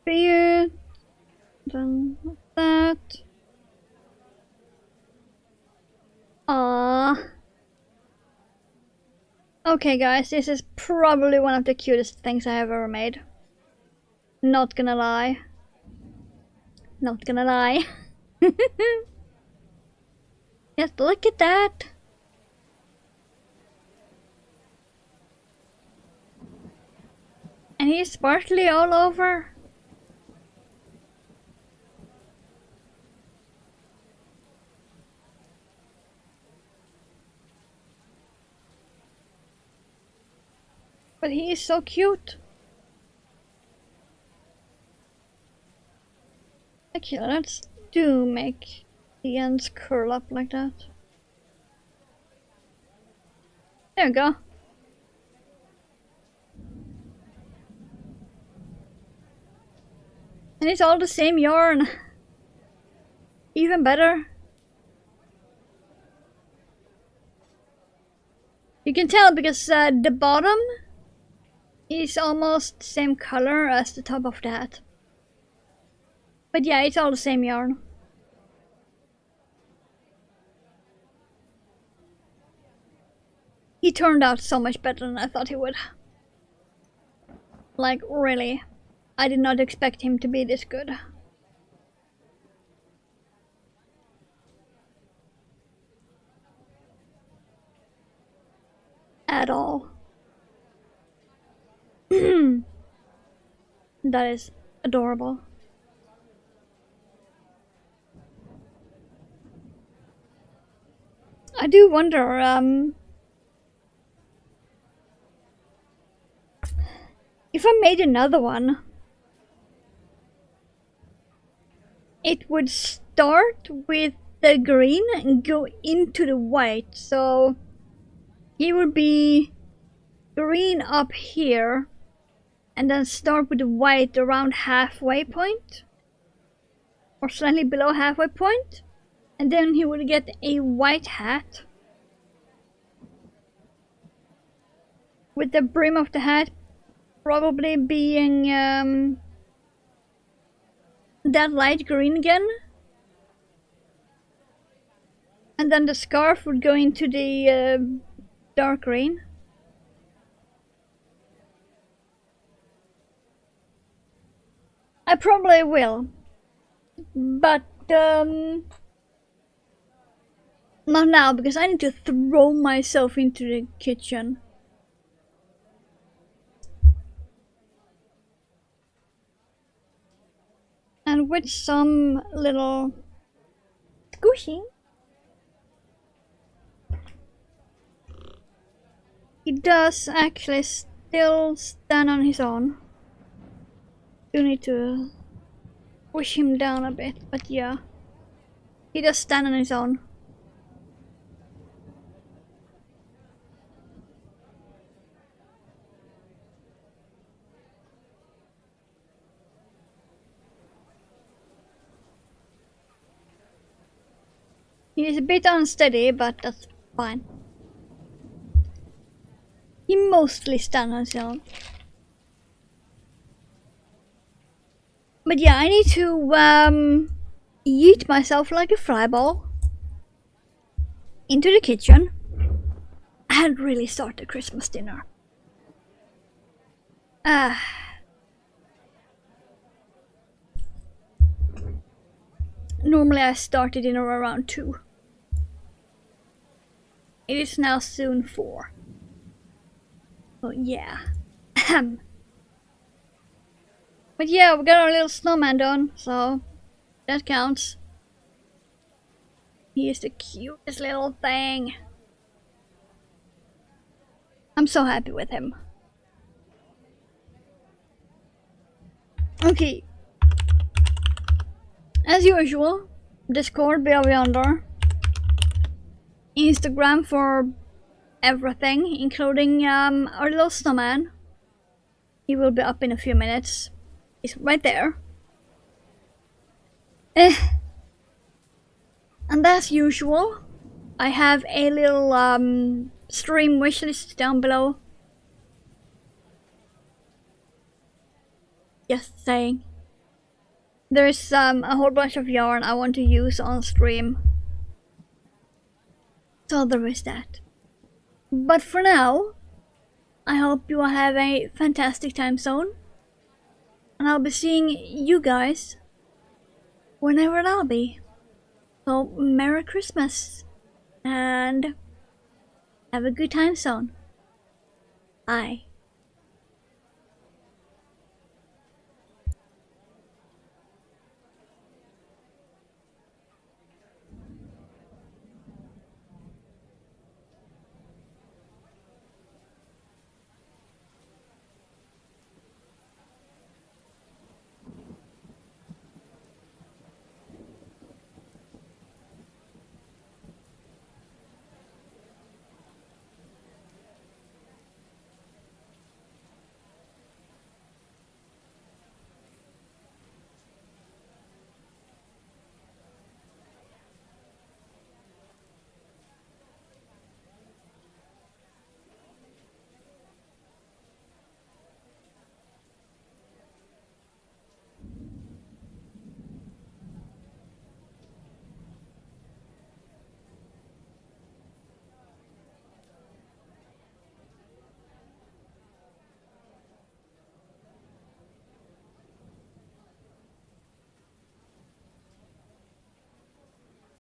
be it. Then like that. Ah. Okay, guys, this is probably one of the cutest things I have ever made. Not gonna lie. Not gonna lie. Just look at that. And he's sparkly all over. But he is so cute. Okay, let's do make the ends curl up like that. There we go. And it's all the same yarn. Even better. You can tell because the bottom is almost the same color as the top of the hat. But yeah, it's all the same yarn. He turned out so much better than I thought he would. Like, really. I did not expect him to be this good. At all. That is adorable. I do wonder, if I made another one, it would start with the green and go into the white, so he would be green up here and then start with the white around halfway point or slightly below halfway point, and then he would get a white hat with the brim of the hat probably being that light green again, and then the scarf would go into the dark green. I probably will, but not now because I need to throw myself into the kitchen. And with some little squishing, he does actually still stand on his own. Do need to push him down a bit, but yeah, he does stand on his own. He is a bit unsteady, but that's fine. He mostly stands on his own. But yeah, I need to eat myself like a fry ball into the kitchen and really start the Christmas dinner. Normally I start the dinner around 2. It is now soon 4. Oh yeah. But yeah, we got our little snowman done, so that counts. He is the cutest little thing. I'm so happy with him. Okay. As usual, Discord be yonder. Instagram for everything, including our little snowman. He will be up in a few minutes. He's right there. And as usual, I have a little stream wishlist down below. Just saying. There's a whole bunch of yarn I want to use on stream. So there is that. But for now, I hope you all have a fantastic time zone. And I'll be seeing you guys whenever that'll be. So, Merry Christmas! and have a good time zone. Bye.